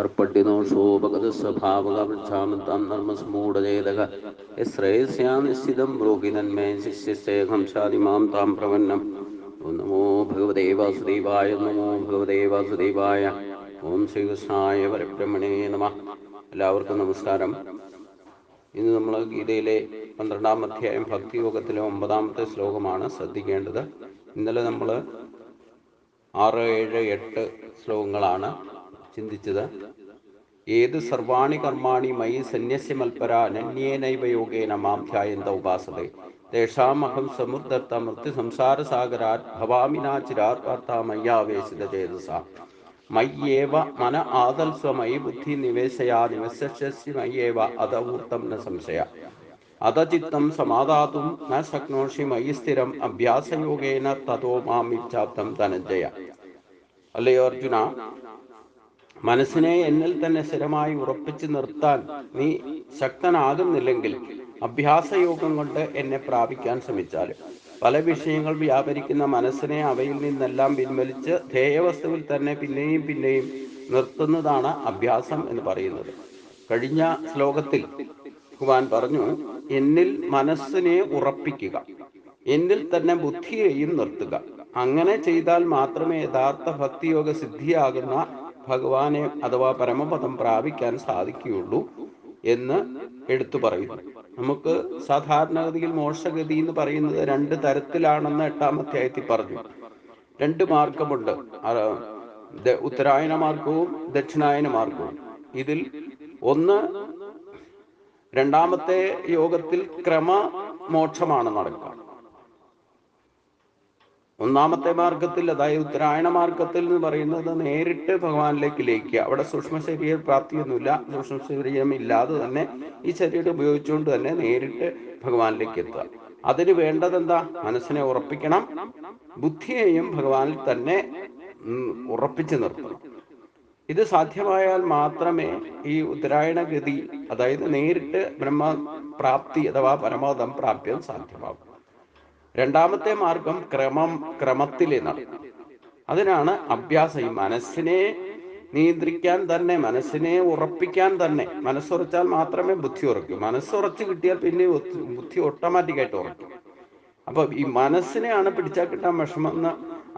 अर्पड्यदोषोपगतस्वभावगवृच्छामतां धर्मसमूढचेतः यश्रेयस्यां निश्चितं ब्रूहि तन्मे शिष्यस्तेऽहं शादिमां तां प्रपन्नम् ഓം നമോ ഭഗവതേ വാസുദേവായ. നമോ ഭഗവതേ വാസുദേവായ. ഓം ശ്രീകൃഷ്ണായ പരബ്രഹ്മണേ നമഃ. എല്ലാവർക്കും നമസ്കാരം. ഇന്ന് നമ്മൾ ഗീതയിലെ 12-ാം അധ്യായം ഭക്തിയോഗത്തിലെ 9-ാമത്തെ ശ്ലോകമാണ് ശ്രദ്ധിക്കേണ്ടത്. ഇന്നലെ നമ്മൾ 6, 7, 8 ശ്ലോകങ്ങളാണ് ചിന്തിച്ചത്. ഏത് സർവാണി കർമാണി മയി സന്യസ്യ മൽപര അനന്യേനൈവ യോഗേന മാം ധ്യായന്ത ഉപാസതേ തേഷാമഹം സമുദ്ധർത്ത മൃത്യു സംസാരസാഗരാത് ഭവാമി നാചിരാർവാർത്ത മയ്യാവേശിത ചേതസ മയ്യേവ മന ആദൽസ്വ മയി ബുദ്ധി നിവേശയാ നിവശസ്യ മയ്യേവ അതവൂർത്തം ന സംശയ അതചിത്തം സമാധാതും ന ശക്നോഷി മയി സ്ഥിരം അഭ്യാസയോഗേന തതോ മാം ഇച്ഛാപ്തം ധനഞ്ജയ. അല്ലയോ അർജുന, മനസ്സിനെ എന്നിൽ തന്നെ സ്ഥിരമായി ഉറപ്പിച്ചു നിർത്താൻ നീ ശക്തനാകുന്നില്ലെങ്കിൽ അഭ്യാസയോഗം കൊണ്ട് എന്നെ പ്രാപിക്കാൻ ശ്രമിച്ചാലും പല വിഷയങ്ങൾ വ്യാപരിക്കുന്ന മനസ്സിനെ അവയിൽ നിന്നെല്ലാം പിൻവലിച്ച് ധ്യേയവസ്തുവിൽ തന്നെ പിന്നെയും പിന്നെയും നിർത്തുന്നതാണ് അഭ്യാസം എന്ന് പറയുന്നത്. കഴിഞ്ഞ ശ്ലോകത്തിൽ ഭഗവാൻ പറഞ്ഞു, എന്നിൽ മനസ്സിനെ ഉറപ്പിക്കുക, എന്നിൽ തന്നെ ബുദ്ധിയെയും നിർത്തുക. അങ്ങനെ ചെയ്താൽ മാത്രമേ യഥാർത്ഥ ഭക്തിയോഗ സിദ്ധിയാകുന്ന ഭഗവാനെ അഥവാ പരമപദം പ്രാപിക്കാൻ സാധിക്കുകയുള്ളൂ എന്ന് എടുത്തു പറയുന്നു. നമുക്ക് സാധാരണഗതിയിൽ മോക്ഷഗതി എന്ന് പറയുന്നത് 2 തരത്തിലാണെന്ന് 8-ാം അധ്യായത്തിൽ പറഞ്ഞു. 2 മാർഗമുണ്ട്, ഉത്തരായന മാർഗവും ദക്ഷിണായന മാർഗവും. ഇതിൽ ഒന്ന്, 2-ാമത്തെ യോഗത്തിൽ ക്രമമോക്ഷമാണ് നടക്കുക. 1-ാമത്തെ മാർഗത്തിൽ, അതായത് ഉത്തരായണ മാർഗത്തിൽ എന്ന് പറയുന്നത് നേരിട്ട് ഭഗവാനിലേക്ക് ലയിക്കുക. അവിടെ സൂക്ഷ്മ ശരീര പ്രാപ്തിയൊന്നുമില്ല. സൂക്ഷ്മ ശരീരം ഇല്ലാതെ തന്നെ ഈ ശരീരം ഉപയോഗിച്ചുകൊണ്ട് തന്നെ നേരിട്ട് ഭഗവാനിലേക്ക് എത്തുക. അതിന് വേണ്ടത് എന്താ? മനസ്സിനെ ഉറപ്പിക്കണം, ബുദ്ധിയെയും ഭഗവാനിൽ തന്നെ ഉറപ്പിച്ചു നിർത്തണം. ഇത് സാധ്യമായാൽ മാത്രമേ ഈ ഉത്തരായണ ഗതി, അതായത് നേരിട്ട് ബ്രഹ്മപ്രാപ്തി അഥവാ പരമപദം പ്രാപ്യം സാധ്യമാകും. 2-ാമത്തെ മാർഗം ക്രമത്തിലെ നടക്കും. അതിനാണ് അഭ്യാസം. ഈ മനസ്സിനെ നിയന്ത്രിക്കാൻ തന്നെ, മനസ്സിനെ ഉറപ്പിക്കാൻ തന്നെ. മനസ്സുറച്ചാൽ മാത്രമേ ബുദ്ധി ഉറക്കൂ. മനസ്സുറച്ച് കിട്ടിയാൽ പിന്നെ ബുദ്ധി ഓട്ടോമാറ്റിക്കായിട്ട് ഉറക്കും. അപ്പൊ ഈ മനസ്സിനെയാണ് പിടിച്ചാൽ കിട്ടാൻ വിഷമെന്ന്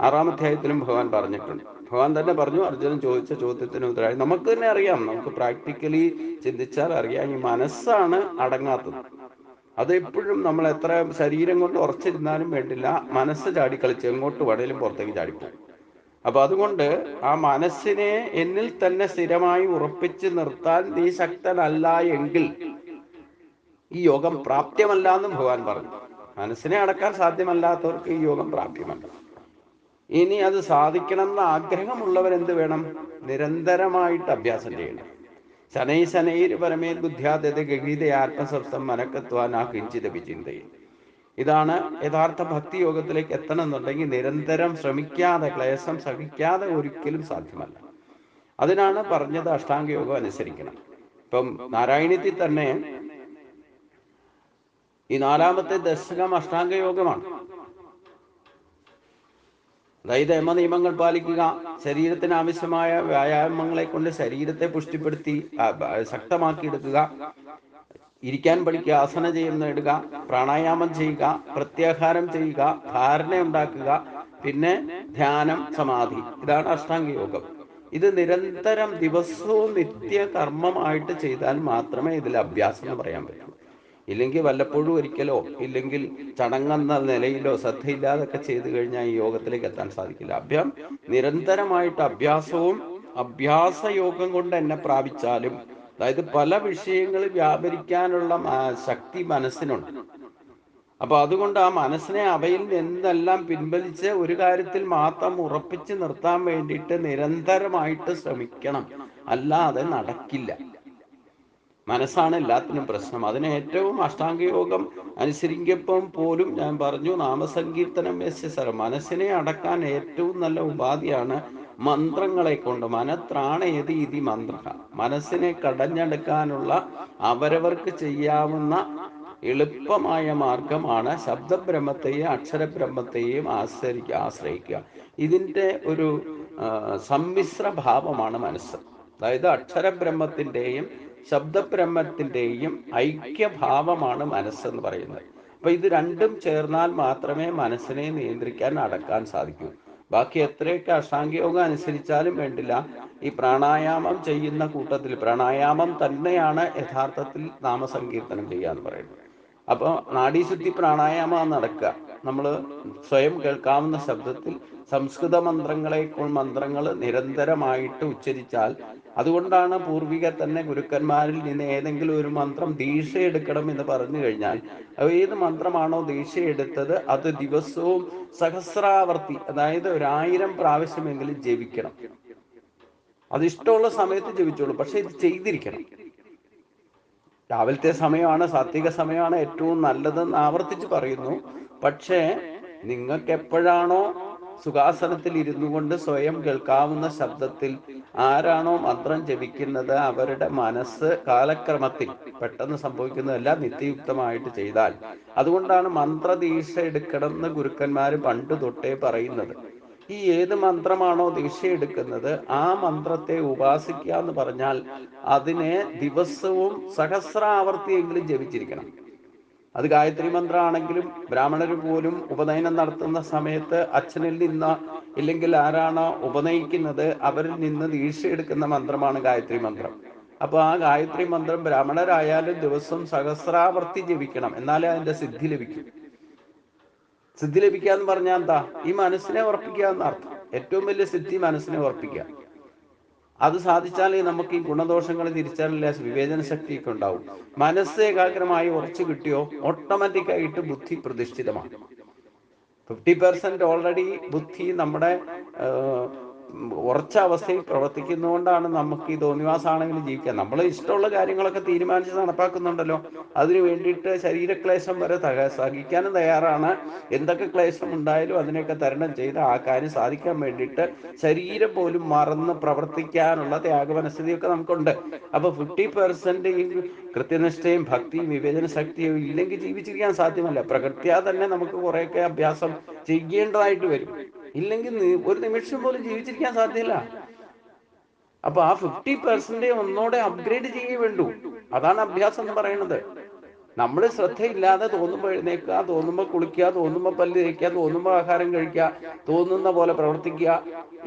6-ാം അധ്യായത്തിലും ഭഗവാൻ പറഞ്ഞിട്ടുണ്ട്. ഭഗവാൻ തന്നെ പറഞ്ഞു, അർജുനൻ ചോദിച്ച ചോദ്യത്തിന് ഉത്തരവായി നമുക്ക് തന്നെ അറിയാം, നമുക്ക് പ്രാക്ടിക്കലി ചിന്തിച്ചാൽ അറിയാം, ഈ മനസ്സാണ് അടങ്ങാത്തത്. അതെപ്പോഴും നമ്മൾ എത്ര ശരീരം കൊണ്ട് ഉറച്ചിരുന്നാലും വേണ്ടില്ല, മനസ്സ് ചാടിക്കളിച്ച് എങ്ങോട്ട് വേണേലും പുറത്തേക്ക് ചാടിപ്പോകും. അപ്പൊ അതുകൊണ്ട് ആ മനസ്സിനെ എന്നിൽ തന്നെ സ്ഥിരമായി ഉറപ്പിച്ച് നിർത്താൻ നീ ശക്തനല്ല എങ്കിൽ ഈ യോഗം പ്രാപ്യമല്ല എന്ന് ഭഗവാൻ പറഞ്ഞു. മനസ്സിനെ അടക്കാൻ സാധ്യമല്ലാത്തവർക്ക് ഈ യോഗം പ്രാപ്യമല്ല. ഇനി അത് സാധിക്കണമെന്ന് ആഗ്രഹമുള്ളവരെന്ത് വേണം? നിരന്തരമായിട്ട് അഭ്യാസം ചെയ്യണം. ശനൈ ശനൈർ പരമേത് ബുദ്ധ്യാദത ഗഗീത ആത്മസപ്തം മനക്കത്വാനാ കിഞ്ചിതപി ചിന്തയിൽ. ഇതാണ് യഥാർത്ഥ ഭക്തി യോഗത്തിലേക്ക് എത്തണമെന്നുണ്ടെങ്കിൽ നിരന്തരം ശ്രമിക്കാതെ, ക്ലേശം സഹിക്കാതെ ഒരിക്കലും സാധ്യമല്ല. അതിനാണ് പറഞ്ഞത് അഷ്ടാംഗ യോഗം അനുസരിക്കണം. ഇപ്പം നാരായണീയത്തിൽ തന്നെ ഈ 4-ാമത്തെ ദശകം അഷ്ടാംഗ യോഗമാണ്. അതായത് നിയമങ്ങൾ പാലിക്കുക, ശരീരത്തിന് ആവശ്യമായ വ്യായാമങ്ങളെ കൊണ്ട് ശരീരത്തെ പുഷ്ടിപ്പെടുത്തി ശക്തമാക്കിയെടുക്കുക, ഇരിക്കാൻ പഠിക്കുക, ആസന നേടുക, പ്രാണായാമം ചെയ്യുക, പ്രത്യാഹാരം ചെയ്യുക, ധാരണ ഉണ്ടാക്കുക, പിന്നെ ധ്യാനം, സമാധി. ഇതാണ് അഷ്ടാംഗ യോഗം. ഇത് നിരന്തരം ദിവസവും നിത്യ കർമ്മമായിട്ട് ചെയ്താൽ മാത്രമേ ഇതിൽ അഭ്യാസം എന്ന് പറയാൻ പറ്റൂ. ഇല്ലെങ്കിൽ വല്ലപ്പോഴും ഒരിക്കലോ ഇല്ലെങ്കിൽ ചടങ്ങെന്ന നിലയിലോ ശ്രദ്ധയില്ലാതൊക്കെ ചെയ്തു കഴിഞ്ഞാൽ ഈ യോഗത്തിലേക്ക് എത്താൻ സാധിക്കില്ല. നിരന്തരമായിട്ട് അഭ്യാസവും അഭ്യാസയോഗം കൊണ്ട് എന്നെ പ്രാപിച്ചാലും, അതായത് പല വിഷയങ്ങളിൽ വ്യാപരിക്കാനുള്ള ശക്തി മനസ്സിനുണ്ട്. അപ്പൊ അതുകൊണ്ട് ആ മനസ്സിനെ അവയിൽ നിന്നെല്ലാം പിൻവലിച്ച് ഒരു കാര്യത്തിൽ മാത്രം ഉറപ്പിച്ച് നിർത്താൻ വേണ്ടിയിട്ട് നിരന്തരമായിട്ട് ശ്രമിക്കണം. അല്ലാതെ നടക്കില്ല. മനസ്സാണ് എല്ലാത്തിനും പ്രശ്നം. അതിന് ഏറ്റവും അഷ്ടാംഗയോഗം അനുസരിക്കപ്പം പോലും ഞാൻ പറഞ്ഞു, നാമസങ്കീർത്തനം യസ്യസരം. മനസ്സിനെ അടക്കാൻ ഏറ്റവും നല്ല ഉപാധിയാണ് മന്ത്രങ്ങളെ കൊണ്ട്. മനത്രാണേതി ഇതി മന്ത്ര. മനസ്സിനെ കടഞ്ഞെടുക്കാനുള്ള അവരവർക്ക് ചെയ്യാവുന്ന എളുപ്പമായ മാർഗമാണ് ശബ്ദബ്രഹ്മത്തെയും അക്ഷരബ്രഹ്മത്തെയും ആശ്രയിക്കുക. ഇതിൻ്റെ ഒരു സമ്മിശ്ര ഭാവമാണ് മനസ്സ്. അതായത് അക്ഷരബ്രഹ്മത്തിന്റെയും ശബ്ദബ്രഹ്മത്തിന്റെയും ഐക്യഭാവമാണ് മനസ്സെന്ന് പറയുന്നത്. അപ്പൊ ഇത് രണ്ടും ചേർന്നാൽ മാത്രമേ മനസ്സിനെ നിയന്ത്രിക്കാൻ അടക്കാൻ സാധിക്കൂ. ബാക്കി എത്രയൊക്കെ അഷ്ടാംഗയോഗം അനുസരിച്ചാലും വേണ്ടില്ല, ഈ പ്രാണായാമം ചെയ്യുന്ന കൂട്ടത്തിൽ പ്രാണായാമം തന്നെയാണ് യഥാർത്ഥത്തിൽ നാമസങ്കീർത്തനം ചെയ്യാന്ന് പറയുന്നത്. അപ്പോൾ നാഡീശുദ്ധി പ്രാണായാമം നടക്കുക. നമ്മൾ സ്വയം കേൾക്കാവുന്ന ശബ്ദത്തിൽ സംസ്കൃത മന്ത്രങ്ങൾ നിരന്തരമായിട്ട് ഉച്ചരിച്ചാൽ, അതുകൊണ്ടാണ് പൂർവികർ തന്നെ ഗുരുക്കന്മാരിൽ നിന്ന് ഏതെങ്കിലും ഒരു മന്ത്രം ദീക്ഷ എടുക്കണം എന്ന് പറഞ്ഞു കഴിഞ്ഞാൽ, ഏത് മന്ത്രമാണോ ദീക്ഷ എടുത്തത് അത് ദിവസവും സഹസ്രാവർത്തി, അതായത് 1000 പ്രാവശ്യമെങ്കിലും ജപിക്കണം. അത് ഇഷ്ടമുള്ള സമയത്ത് ജപിച്ചോളൂ, പക്ഷെ ഇത് ചെയ്തിരിക്കണം. രാവിലത്തെ സമയമാണ്, സാത്വിക സമയമാണ് ഏറ്റവും നല്ലതെന്ന് ആവർത്തിച്ച് പറയുന്നു. പക്ഷേ നിങ്ങൾക്ക് എപ്പോഴാണോ സുഖാസനത്തിൽ ഇരുന്നു കൊണ്ട് സ്വയം കേൾക്കാവുന്ന ശബ്ദത്തിൽ ആരാണോ മന്ത്രം ജപിക്കുന്നത് അവരുടെ മനസ്സ് കാലക്രമത്തിൽ പെട്ടെന്ന് സംഭവിക്കുന്നതല്ല, നിത്യയുക്തമായിട്ട് ചെയ്താൽ. അതുകൊണ്ടാണ് മന്ത്രദീക്ഷ എടുക്കണം എന്ന് ഗുരുക്കന്മാര് പണ്ട് തൊട്ടേ പറയുന്നത്. ഈ ഏത് മന്ത്രമാണോ ദീക്ഷ എടുക്കുന്നത് ആ മന്ത്രത്തെ ഉപാസിക്കുക എന്ന് പറഞ്ഞാൽ അതിനെ ദിവസവും സഹസ്രാവർത്തിയെങ്കിലും ജപിച്ചിരിക്കണം. അത് ഗായത്രി മന്ത്രമാണെങ്കിലും ബ്രാഹ്മണർ പോലും ഉപനയനം നടത്തുന്ന സമയത്ത് അച്ഛനിൽ നിന്ന് ഇല്ലെങ്കിൽ ആരാണോ ഉപനയിക്കുന്നത് അവരിൽ നിന്ന് ദീക്ഷ എടുക്കുന്ന മന്ത്രമാണ് ഗായത്രി മന്ത്രം. അപ്പൊ ആ ഗായത്രി മന്ത്രം ബ്രാഹ്മണരായാലും ദിവസം സഹസ്രാവർത്തി ജപിക്കണം, എന്നാലേ അതിന്റെ സിദ്ധി ലഭിക്കും. സിദ്ധി ലഭിക്കുക എന്ന് പറഞ്ഞാൽ എന്താ? ഈ മനസ്സിനെ ഉറപ്പിക്കുക എന്നർത്ഥം. ഏറ്റവും വലിയ സിദ്ധി മനസ്സിനെ ഉറപ്പിക്കുക. അത് സാധിച്ചാലേ നമുക്ക് ഈ ഗുണദോഷങ്ങൾ തിരിച്ചറിയില്ല, വിവേചന ശക്തിയൊക്കെ ഉണ്ടാവും. മനസ്സ് ഏകാഗ്രമായി ഉറച്ചു കിട്ടിയോ ഓട്ടോമാറ്റിക്കായിട്ട് ബുദ്ധി പ്രതിഷ്ഠിതമാണ്. 50% ഓൾറെഡി ബുദ്ധി നമ്മുടെ ഉറച്ച അവസ്ഥയിൽ പ്രവർത്തിക്കുന്നതുകൊണ്ടാണ് നമുക്ക് ഈ തോന്നിവാസമാണെങ്കിലും ജീവിക്കാൻ. നമ്മൾ ഇഷ്ടമുള്ള കാര്യങ്ങളൊക്കെ തീരുമാനിച്ച് നടപ്പാക്കുന്നുണ്ടല്ലോ. അതിനു വേണ്ടിയിട്ട് ശരീരക്ലേശം വരെ സഹിക്കാനും തയ്യാറാണ്. എന്തൊക്കെ ക്ലേശം ഉണ്ടായാലും അതിനെയൊക്കെ തരണം ചെയ്ത് ആ കാര്യം സാധിക്കാൻ വേണ്ടിയിട്ട് ശരീരം പോലും മറന്ന് പ്രവർത്തിക്കാനുള്ള ത്യാഗമനസ്ഥിതിയൊക്കെ നമുക്കുണ്ട്. അപ്പൊ 50% ഈ കൃത്യനിഷ്ഠയും ഭക്തിയും വിവേചന ശക്തിയും ഇല്ലെങ്കിൽ ജീവിച്ചിരിക്കാൻ സാധ്യമല്ല. പ്രകൃത്യാ തന്നെ നമുക്ക് കുറെയൊക്കെ അഭ്യാസം ചെയ്യേണ്ടതായിട്ട് വരും. ഇല്ലെങ്കിൽ ഒരു നിമിഷം പോലും ജീവിച്ചിരിക്കാൻ സാധ്യമല്ല. അപ്പൊ ആ 50% ഒന്നോടെ അപ്ഗ്രേഡ് ചെയ്യേ വേണ്ടൂ. അതാണ് അഭ്യാസം എന്ന് പറയുന്നത്. നമ്മൾ ശ്രദ്ധയില്ലാതെ തോന്നുമ്പോൾ എഴുന്നേൽക്കുക, തോന്നുമ്പോൾ കുളിക്കുക, തോന്നുമ്പോൾ പല്ല് തേക്കുക, തോന്നുമ്പോൾ ആഹാരം കഴിക്കുക, തോന്നുന്ന പോലെ പ്രവർത്തിക്കുക.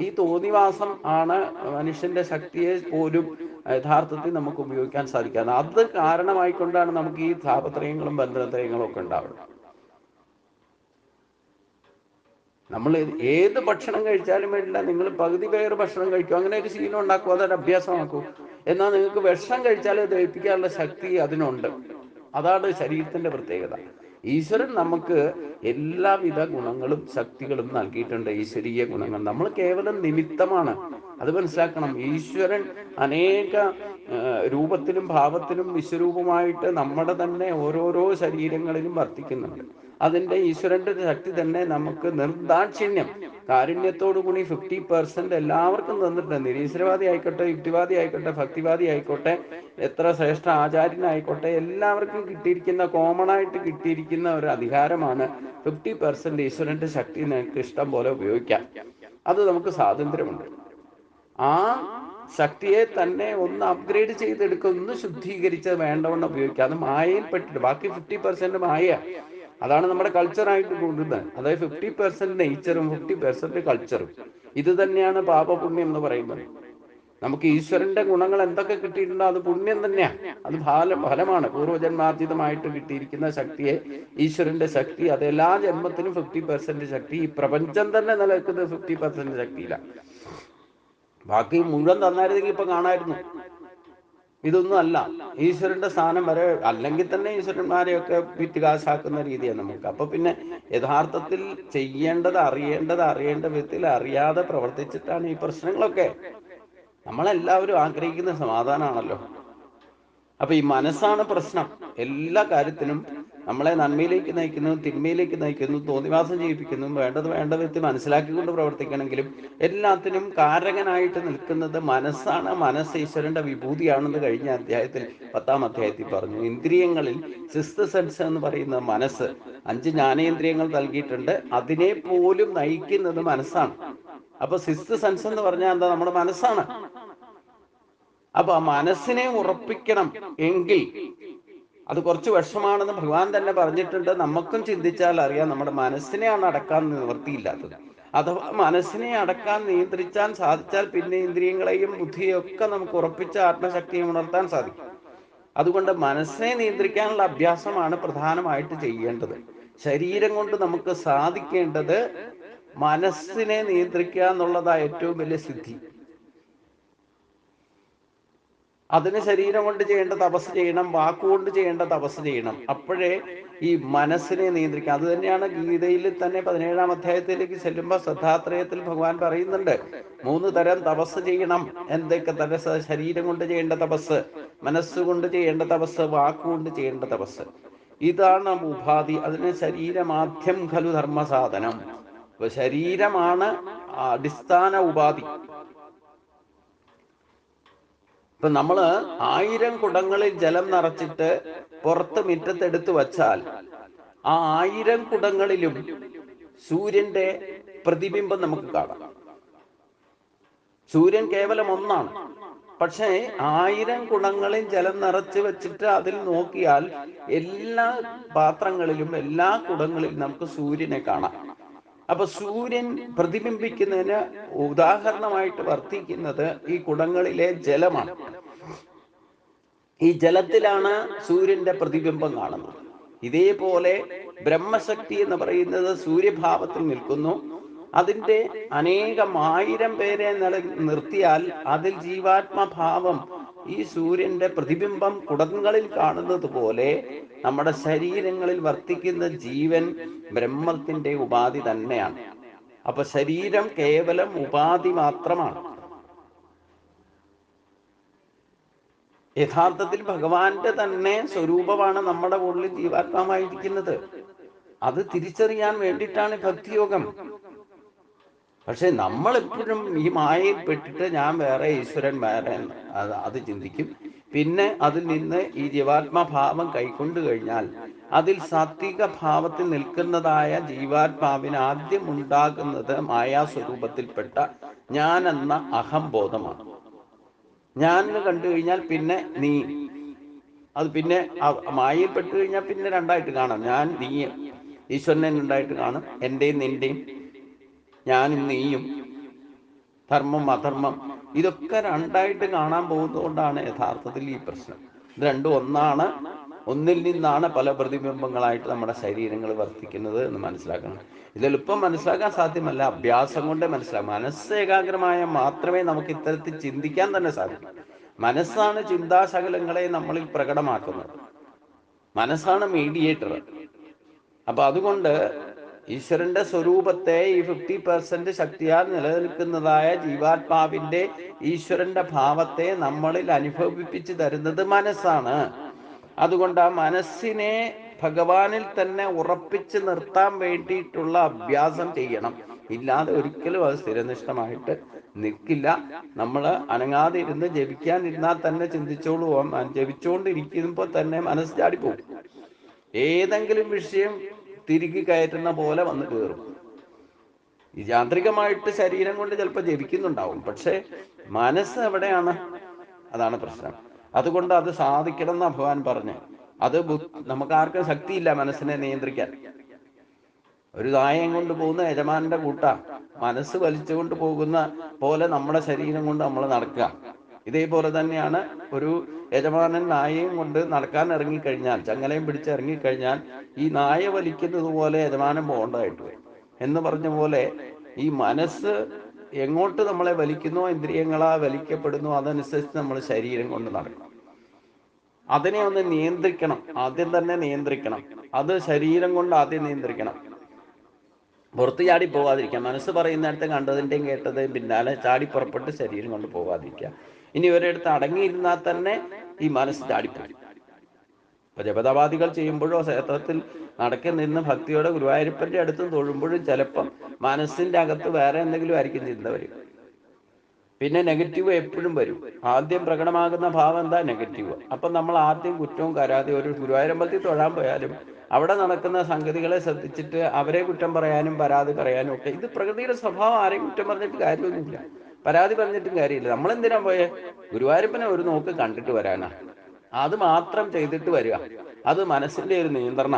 ഈ തോന്നിവാസം ആണ് മനുഷ്യന്റെ ശക്തിയെ പോലും യഥാർത്ഥത്തിൽ നമുക്ക് ഉപയോഗിക്കാൻ സാധിക്കാതെ. അത് കാരണമായിക്കൊണ്ടാണ് നമുക്ക് ഈ താപത്രയങ്ങളും ബന്ധനത്രയങ്ങളും ഒക്കെ ഉണ്ടാവുന്നത്. നമ്മൾ ഏത് ഭക്ഷണം കഴിച്ചാലും വേണ്ടില്ല, നിങ്ങൾ പകുതി പേര് ഭക്ഷണം കഴിക്കും, അങ്ങനെയൊക്കെ ശീലം ഉണ്ടാക്കും, അതൊരു അഭ്യാസമാക്കൂ. എന്നാൽ നിങ്ങൾക്ക് വിഷം കഴിച്ചാൽ ദഹിപ്പിക്കാനുള്ള ശക്തി അതിനുണ്ട്. അതാണ് ശരീരത്തിന്റെ പ്രത്യേകത. ഈശ്വരൻ നമുക്ക് എല്ലാവിധ ഗുണങ്ങളും ശക്തികളും നൽകിയിട്ടുണ്ട്, ഈശ്വരീയ ഗുണങ്ങൾ. നമ്മൾ കേവലം നിമിത്തമാണ്, അത് മനസ്സിലാക്കണം. ഈശ്വരൻ അനേക രൂപത്തിലും ഭാവത്തിലും വിശ്വരൂപമായിട്ട് നമ്മുടെ തന്നെ ഓരോരോ ശരീരങ്ങളിലും വർത്തിക്കുന്നുണ്ട്. അതിന്റെ ഈശ്വരന്റെ ശക്തി തന്നെ നമുക്ക് നിർദാക്ഷിണ്യം കാരുണ്യത്തോടു കൂടി 50% എല്ലാവർക്കും തന്നിട്ടുണ്ട്. നിരീശ്വരവാദി ആയിക്കോട്ടെ, യുക്തിവാദി ആയിക്കോട്ടെ, ഭക്തിവാദി ആയിക്കോട്ടെ, എത്ര ശ്രേഷ്ഠ ആചാര്യനായിക്കോട്ടെ, എല്ലാവർക്കും കിട്ടിയിരിക്കുന്ന കോമൺ ആയിട്ട് കിട്ടിയിരിക്കുന്ന ഒരു അധികാരമാണ് 50% ഈശ്വരന്റെ ശക്തി നിങ്ങൾക്ക് ഇഷ്ടം പോലെ ഉപയോഗിക്കാം. അത് നമുക്ക് സ്വാതന്ത്ര്യമുണ്ട്. ആ ശക്തിയെ തന്നെ ഒന്ന് അപ്ഗ്രേഡ് ചെയ്തെടുക്കുക, ഒന്ന് ശുദ്ധീകരിച്ച് വേണ്ടവണ്ണം ഉപയോഗിക്കുക. അത് മായയിൽപ്പെട്ടിട്ട് ബാക്കി 50% മായ. അതാണ് നമ്മുടെ കൾച്ചറായിട്ട് കൊണ്ടുവരുന്നത്. അതായത് 50% നേച്ചറും 50% കൾച്ചറും. ഇത് തന്നെയാണ് പാപപുണ്യം എന്ന് പറയുന്നത്. നമുക്ക് ഈശ്വരന്റെ ഗുണങ്ങൾ എന്തൊക്കെ കിട്ടിയിട്ടുണ്ടോ അത് പുണ്യം തന്നെയാണ്, അത് ഫലമാണ്. പൂർവ്വജന്മാർജിതമായിട്ട് കിട്ടിയിരിക്കുന്ന ശക്തിയെ, ഈശ്വരന്റെ ശക്തി, അത് എല്ലാ ജന്മത്തിനും 50% ശക്തി. ഈ പ്രപഞ്ചം തന്നെ നിലനിൽക്കുന്നത് 50% ശക്തിയിലാണ്. ബാക്കി മുഴുവൻ തന്നായിരുന്നെങ്കിൽ ഇപ്പൊ കാണായിരുന്നു. ഇതൊന്നും അല്ല. ഈശ്വരന്റെ സ്ഥാനം വരെ അല്ലെങ്കിൽ തന്നെ ഈശ്വരന്മാരെയൊക്കെ വിറ്റുകാശാക്കുന്ന രീതിയാണ് നമുക്ക്. അപ്പൊ പിന്നെ യഥാർത്ഥത്തിൽ അറിയേണ്ട വിധത്തിൽ അറിയാതെ പ്രവർത്തിച്ചിട്ടാണ് ഈ പ്രശ്നങ്ങളൊക്കെ. നമ്മളെല്ലാവരും ആഗ്രഹിക്കുന്ന സമാധാനമാണല്ലോ. അപ്പൊ ഈ മനസ്സാണ് പ്രശ്നം. എല്ലാ കാര്യത്തിനും നമ്മളെ നന്മയിലേക്ക് നയിക്കുന്നു, തിന്മയിലേക്ക് നയിക്കുന്നു, തോന്നിവാസം ചെയ്യിപ്പിക്കുന്നു. വേണ്ട വിധത്തിൽ മനസ്സിലാക്കിക്കൊണ്ട് പ്രവർത്തിക്കണമെങ്കിലും എല്ലാത്തിനും കാരകനായിട്ട് നിൽക്കുന്നത് മനസ്സാണ്. മനസ്സ് ഈശ്വരന്റെ വിഭൂതിയാണെന്ന് കഴിഞ്ഞ അധ്യായത്തിൽ 10ാം അധ്യായത്തിൽ പറഞ്ഞു. ഇന്ദ്രിയങ്ങളിൽ സിക്സ്ത് സെൻസ് എന്ന് പറയുന്ന മനസ്സ്, 5 ജ്ഞാനേന്ദ്രിയങ്ങൾ നൽകിയിട്ടുണ്ട്. അതിനെ പോലും നയിക്കുന്നത് മനസ്സാണ്. അപ്പൊ സിക്സ്ത് സെൻസ് എന്ന് പറഞ്ഞാൽ എന്താ? നമ്മുടെ മനസ്സാണ്. അപ്പൊ ആ മനസ്സിനെ ഉറപ്പിക്കണം എങ്കിൽ അത് കുറച്ച് വിഷമാണെന്ന് ഭഗവാൻ തന്നെ പറഞ്ഞിട്ടുണ്ട്. നമുക്കും ചിന്തിച്ചാൽ അറിയാം നമ്മുടെ മനസ്സിനെയാണ് അടക്കാൻ നിവൃത്തിയില്ലാത്തത്. അഥവാ മനസ്സിനെ അടക്കാൻ നിയന്ത്രിച്ചാൽ സാധിച്ചാൽ പിന്നെ ഇന്ദ്രിയങ്ങളെയും ബുദ്ധിയെയും ഒക്കെ നമുക്ക് ഉറപ്പിച്ച ആത്മശക്തിയെ ഉണർത്താൻ സാധിക്കും. അതുകൊണ്ട് മനസ്സിനെ നിയന്ത്രിക്കാനുള്ള അഭ്യാസമാണ് പ്രധാനമായിട്ട് ചെയ്യേണ്ടത്. ശരീരം കൊണ്ട് നമുക്ക് സാധിക്കേണ്ടത് മനസ്സിനെ നിയന്ത്രിക്കുക എന്നുള്ളതാണ് ഏറ്റവും വലിയ സിദ്ധി. അതിന് ശരീരം കൊണ്ട് ചെയ്യേണ്ട തപസ് ചെയ്യണം, വാക്കുകൊണ്ട് ചെയ്യേണ്ട തപസ് ചെയ്യണം. അപ്പോഴേ ഈ മനസ്സിനെ നിയന്ത്രിക്കാം. അത് തന്നെയാണ് ഗീതയിൽ തന്നെ 17-ാം അധ്യായത്തിലേക്ക് ചെല്ലുമ്പോൾ ശ്രദ്ധാത്രയത്തിൽ ഭഗവാൻ പറയുന്നുണ്ട്, 3 തരം തപസ് ചെയ്യണം. എന്തൊക്കെ തപസ്? ശരീരം കൊണ്ട് ചെയ്യേണ്ട തപസ്, മനസ്സുകൊണ്ട് ചെയ്യേണ്ട തപസ്, വാക്കുകൊണ്ട് ചെയ്യേണ്ട തപസ്. ഇതാണ് ഉപാധി. അതിന് ശരീരമാദ്യം ഖലു ധർമ്മസാധനം. അപ്പൊ ശരീരമാണ് അടിസ്ഥാന ഉപാധി. ഇപ്പൊ നമ്മള് 1000 കുടങ്ങളിൽ ജലം നിറച്ചിട്ട് പുറത്ത് മുറ്റത്തെടുത്ത് വച്ചാൽ ആ 1000 കുടങ്ങളിലും സൂര്യന്റെ പ്രതിബിംബം നമുക്ക് കാണാം. സൂര്യൻ കേവലം ഒന്നാണ്. പക്ഷേ 1000 കുടങ്ങളിൽ ജലം നിറച്ച് വെച്ചിട്ട് അതിൽ നോക്കിയാൽ എല്ലാ പാത്രങ്ങളിലും എല്ലാ കുടങ്ങളിലും നമുക്ക് സൂര്യനെ കാണാം. അപ്പൊ സൂര്യൻ പ്രതിബിംബിക്കുന്നതിന് ഉദാഹരണമായിട്ട് വർത്തിക്കുന്നത് ഈ കുടങ്ങളിലെ ജലമാണ്. ഈ ജലത്തിലാണ് സൂര്യന്റെ പ്രതിബിംബം കാണുന്നത്. ഇതേപോലെ ബ്രഹ്മശക്തി എന്ന് പറയുന്നത് സൂര്യഭാവത്തിൽ നിൽക്കുന്നു. അതിന്റെ അനേകം 1000 പേരെ നിർത്തിയാൽ അതിൽ ജീവാത്മഭാവം ഈ സൂര്യന്റെ പ്രതിബിംബം കുടങ്ങളിൽ കാണുന്നത് പോലെ നമ്മുടെ ശരീരങ്ങളിൽ വർത്തിക്കുന്ന ജീവൻ ബ്രഹ്മത്തിന്റെ ഉപാധി തന്നെയാണ്. അപ്പൊ ശരീരം കേവലം ഉപാധി മാത്രമാണ്. യഥാർത്ഥത്തിൽ ഭഗവാന്റെ തന്നെ സ്വരൂപമാണ് നമ്മുടെ ഉള്ളിൽ ജീവാത്മാവായിരിക്കുന്നത്. അത് തിരിച്ചറിയാൻ വേണ്ടിയിട്ടാണ് ഭക്തിയോഗം. പക്ഷെ നമ്മൾ എപ്പോഴും ഈ മായയിൽ പെട്ടിട്ട് ഞാൻ വേറെ, ഈശ്വരൻ വേറെ അത് ചിന്തിക്കും. പിന്നെ അതിൽ നിന്ന് ഈ ജീവാത്മാഭാവം കൈക്കൊണ്ടു കഴിഞ്ഞാൽ അതിൽ സാത്വിക ഭാവത്തിൽ നിൽക്കുന്നതായ ജീവാത്മാവിന് ആദ്യം ഉണ്ടാകുന്നത് മായാസ്വരൂപത്തിൽപ്പെട്ട ഞാൻ എന്ന അഹംബോധമാണ്. ഞാൻ കണ്ടു കഴിഞ്ഞാൽ പിന്നെ നീ, അത് പിന്നെ മായയിൽ പെട്ടു കഴിഞ്ഞാൽ പിന്നെ രണ്ടായിട്ട് കാണാം. ഞാൻ നീയും, ഈശ്വരനെ രണ്ടായിട്ട് കാണും, എൻ്റെയും നിന്റെയും, ഞാനും നീയും, ധർമ്മം അധർമ്മം, ഇതൊക്കെ രണ്ടായിട്ട് കാണാൻ പോകുന്നതുകൊണ്ടാണ് യഥാർത്ഥത്തിൽ ഈ പ്രശ്നം. ഇത് രണ്ടും ഒന്നാണ്. ഒന്നിൽ നിന്നാണ് പല പ്രതിബിംബങ്ങളായിട്ട് നമ്മുടെ ശരീരങ്ങൾ വർത്തിക്കുന്നത് എന്ന് മനസ്സിലാക്കണം. ഇതെളുപ്പം മനസ്സിലാക്കാൻ സാധ്യമല്ല, അഭ്യാസം കൊണ്ടേ മനസ്സിലാക്കാം. മനസ്സ് ഏകാഗ്രമായ മാത്രമേ നമുക്ക് ഇത്തരത്തിൽ ചിന്തിക്കാൻ തന്നെ സാധിക്കൂ. മനസ്സാണ് ചിന്താശകലങ്ങളെ നമ്മളിൽ പ്രകടമാക്കുന്നത്. മനസ്സാണ് മീഡിയേറ്റർ. അപ്പൊ അതുകൊണ്ട് ഈശ്വരന്റെ സ്വരൂപത്തെ ഈ 50% ശക്തിയാൽ നിലനിൽക്കുന്നതായ ജീവാത്മാവിന്റെ ഈശ്വരന്റെ ഭാവത്തെ നമ്മളിൽ അനുഭവിപ്പിച്ചു തരുന്നത് മനസ്സാണ്. അതുകൊണ്ട് ആ മനസ്സിനെ ഭഗവാനിൽ തന്നെ ഉറപ്പിച്ച് നിർത്താൻ വേണ്ടിയിട്ടുള്ള അഭ്യാസം ചെയ്യണം. ഇല്ലാതെ ഒരിക്കലും അത് സ്ഥിരനിഷ്ഠമായിട്ട് നിൽക്കില്ല. നമ്മൾ അനങ്ങാതെ ഇരുന്ന് ജപിക്കാനിരുന്നാൽ തന്നെ ചിന്തിച്ചോളൂ, ജപിച്ചുകൊണ്ടിരിക്കുമ്പോൾ തന്നെ മനസ്സ് ചാടിപ്പോകും. ഏതെങ്കിലും വിഷയം തിരികെ കയറ്റുന്ന പോലെ വന്ന് കയറും. യാന്ത്രികമായിട്ട് ശരീരം കൊണ്ട് ചിലപ്പോൾ ജപിക്കുന്നുണ്ടാവും, പക്ഷെ മനസ്സ് എവിടെയാണ്? അതാണ് പ്രശ്നം. അതുകൊണ്ട് അത് സാധിക്കണം എന്ന് ഭഗവാൻ പറഞ്ഞു. അത് നമുക്കാർക്കും ശക്തിയില്ല മനസ്സിനെ നിയന്ത്രിക്കാൻ. ഒരു നായയും കൊണ്ട് പോകുന്ന യജമാനന്റെ കൂട്ട മനസ്സ് വലിച്ചുകൊണ്ട് പോകുന്ന പോലെ നമ്മുടെ ശരീരം കൊണ്ട് നമ്മൾ നടക്കുക. ഇതേപോലെ തന്നെയാണ് ഒരു യജമാനൻ നായയും കൊണ്ട് നടക്കാൻ ഇറങ്ങിക്കഴിഞ്ഞാൽ, ചങ്ങലയും പിടിച്ച് ഇറങ്ങിക്കഴിഞ്ഞാൽ ഈ നായ വലിക്കുന്നത് പോലെ യജമാനൻ പോകേണ്ടതായിട്ട് വരും. എന്ന് പറഞ്ഞ പോലെ ഈ മനസ്സ് എങ്ങോട്ട് നമ്മളെ വലിക്കുന്നോ, ഇന്ദ്രിയങ്ങളാ വലിക്കപ്പെടുന്നു, അതനുസരിച്ച് നമ്മൾ ശരീരം കൊണ്ട് നടക്കണം. അതിനെ ഒന്ന് നിയന്ത്രിക്കണം, ആദ്യം തന്നെ നിയന്ത്രിക്കണം. അത് ശരീരം കൊണ്ട് ആദ്യം നിയന്ത്രിക്കണം. പുറത്ത് ചാടി പോകാതിരിക്കുക. മനസ്സ് പറയുന്നിടത്ത് കണ്ടതിൻ്റെയും കേട്ടതിൻ്റെയും പിന്നാലെ ചാടി പുറപ്പെട്ട് ശരീരം കൊണ്ട് പോകാതിരിക്കുക. ഇനി ഒരിടത്ത് അടങ്ങിയിരുന്നാൽ തന്നെ ഈ മനസ്സ് ചാടിപ്പോകും. ഇപ്പൊ ജപതപാദികൾ ചെയ്യുമ്പോഴോ ക്ഷേത്രത്തിൽ നടക്കി നിന്ന് ഭക്തിയോടെ ഗുരുവായൂരപ്പന്റെ അടുത്തും തൊഴുമ്പോഴും ചിലപ്പം മനസ്സിന്റെ അകത്ത് വേറെ എന്തെങ്കിലും ആയിരിക്കും ചിന്ത വരും. പിന്നെ നെഗറ്റീവ് എപ്പോഴും വരും. ആദ്യം പ്രകടമാകുന്ന ഭാവം എന്താ? നെഗറ്റീവ്. അപ്പൊ നമ്മൾ ആദ്യം കുറ്റവും കരാതെ ഒരു ഗുരുവായൂരമ്പലത്തിൽ തൊഴാൻ പോയാലും അവിടെ നടക്കുന്ന സംഗതികളെ ശ്രദ്ധിച്ചിട്ട് അവരെ കുറ്റം പറയാനും പരാതി പറയാനും ഒക്കെ, ഇത് പ്രകൃതിയുടെ സ്വഭാവം. ആരെയും കുറ്റം പറഞ്ഞിട്ട് കാര്യമൊന്നുമില്ല. പരാതി പറഞ്ഞിട്ടും കാര്യമില്ല. നമ്മളെന്തിനാ പോയേ? ഗുരുവായൂരപ്പനെ ഒരു നോക്ക് കണ്ടിട്ട് വരാനാ. അത് മാത്രം ചെയ്തിട്ട് വരിക. അത് മനസ്സിന്റെ ഒരു നിയന്ത്രണ.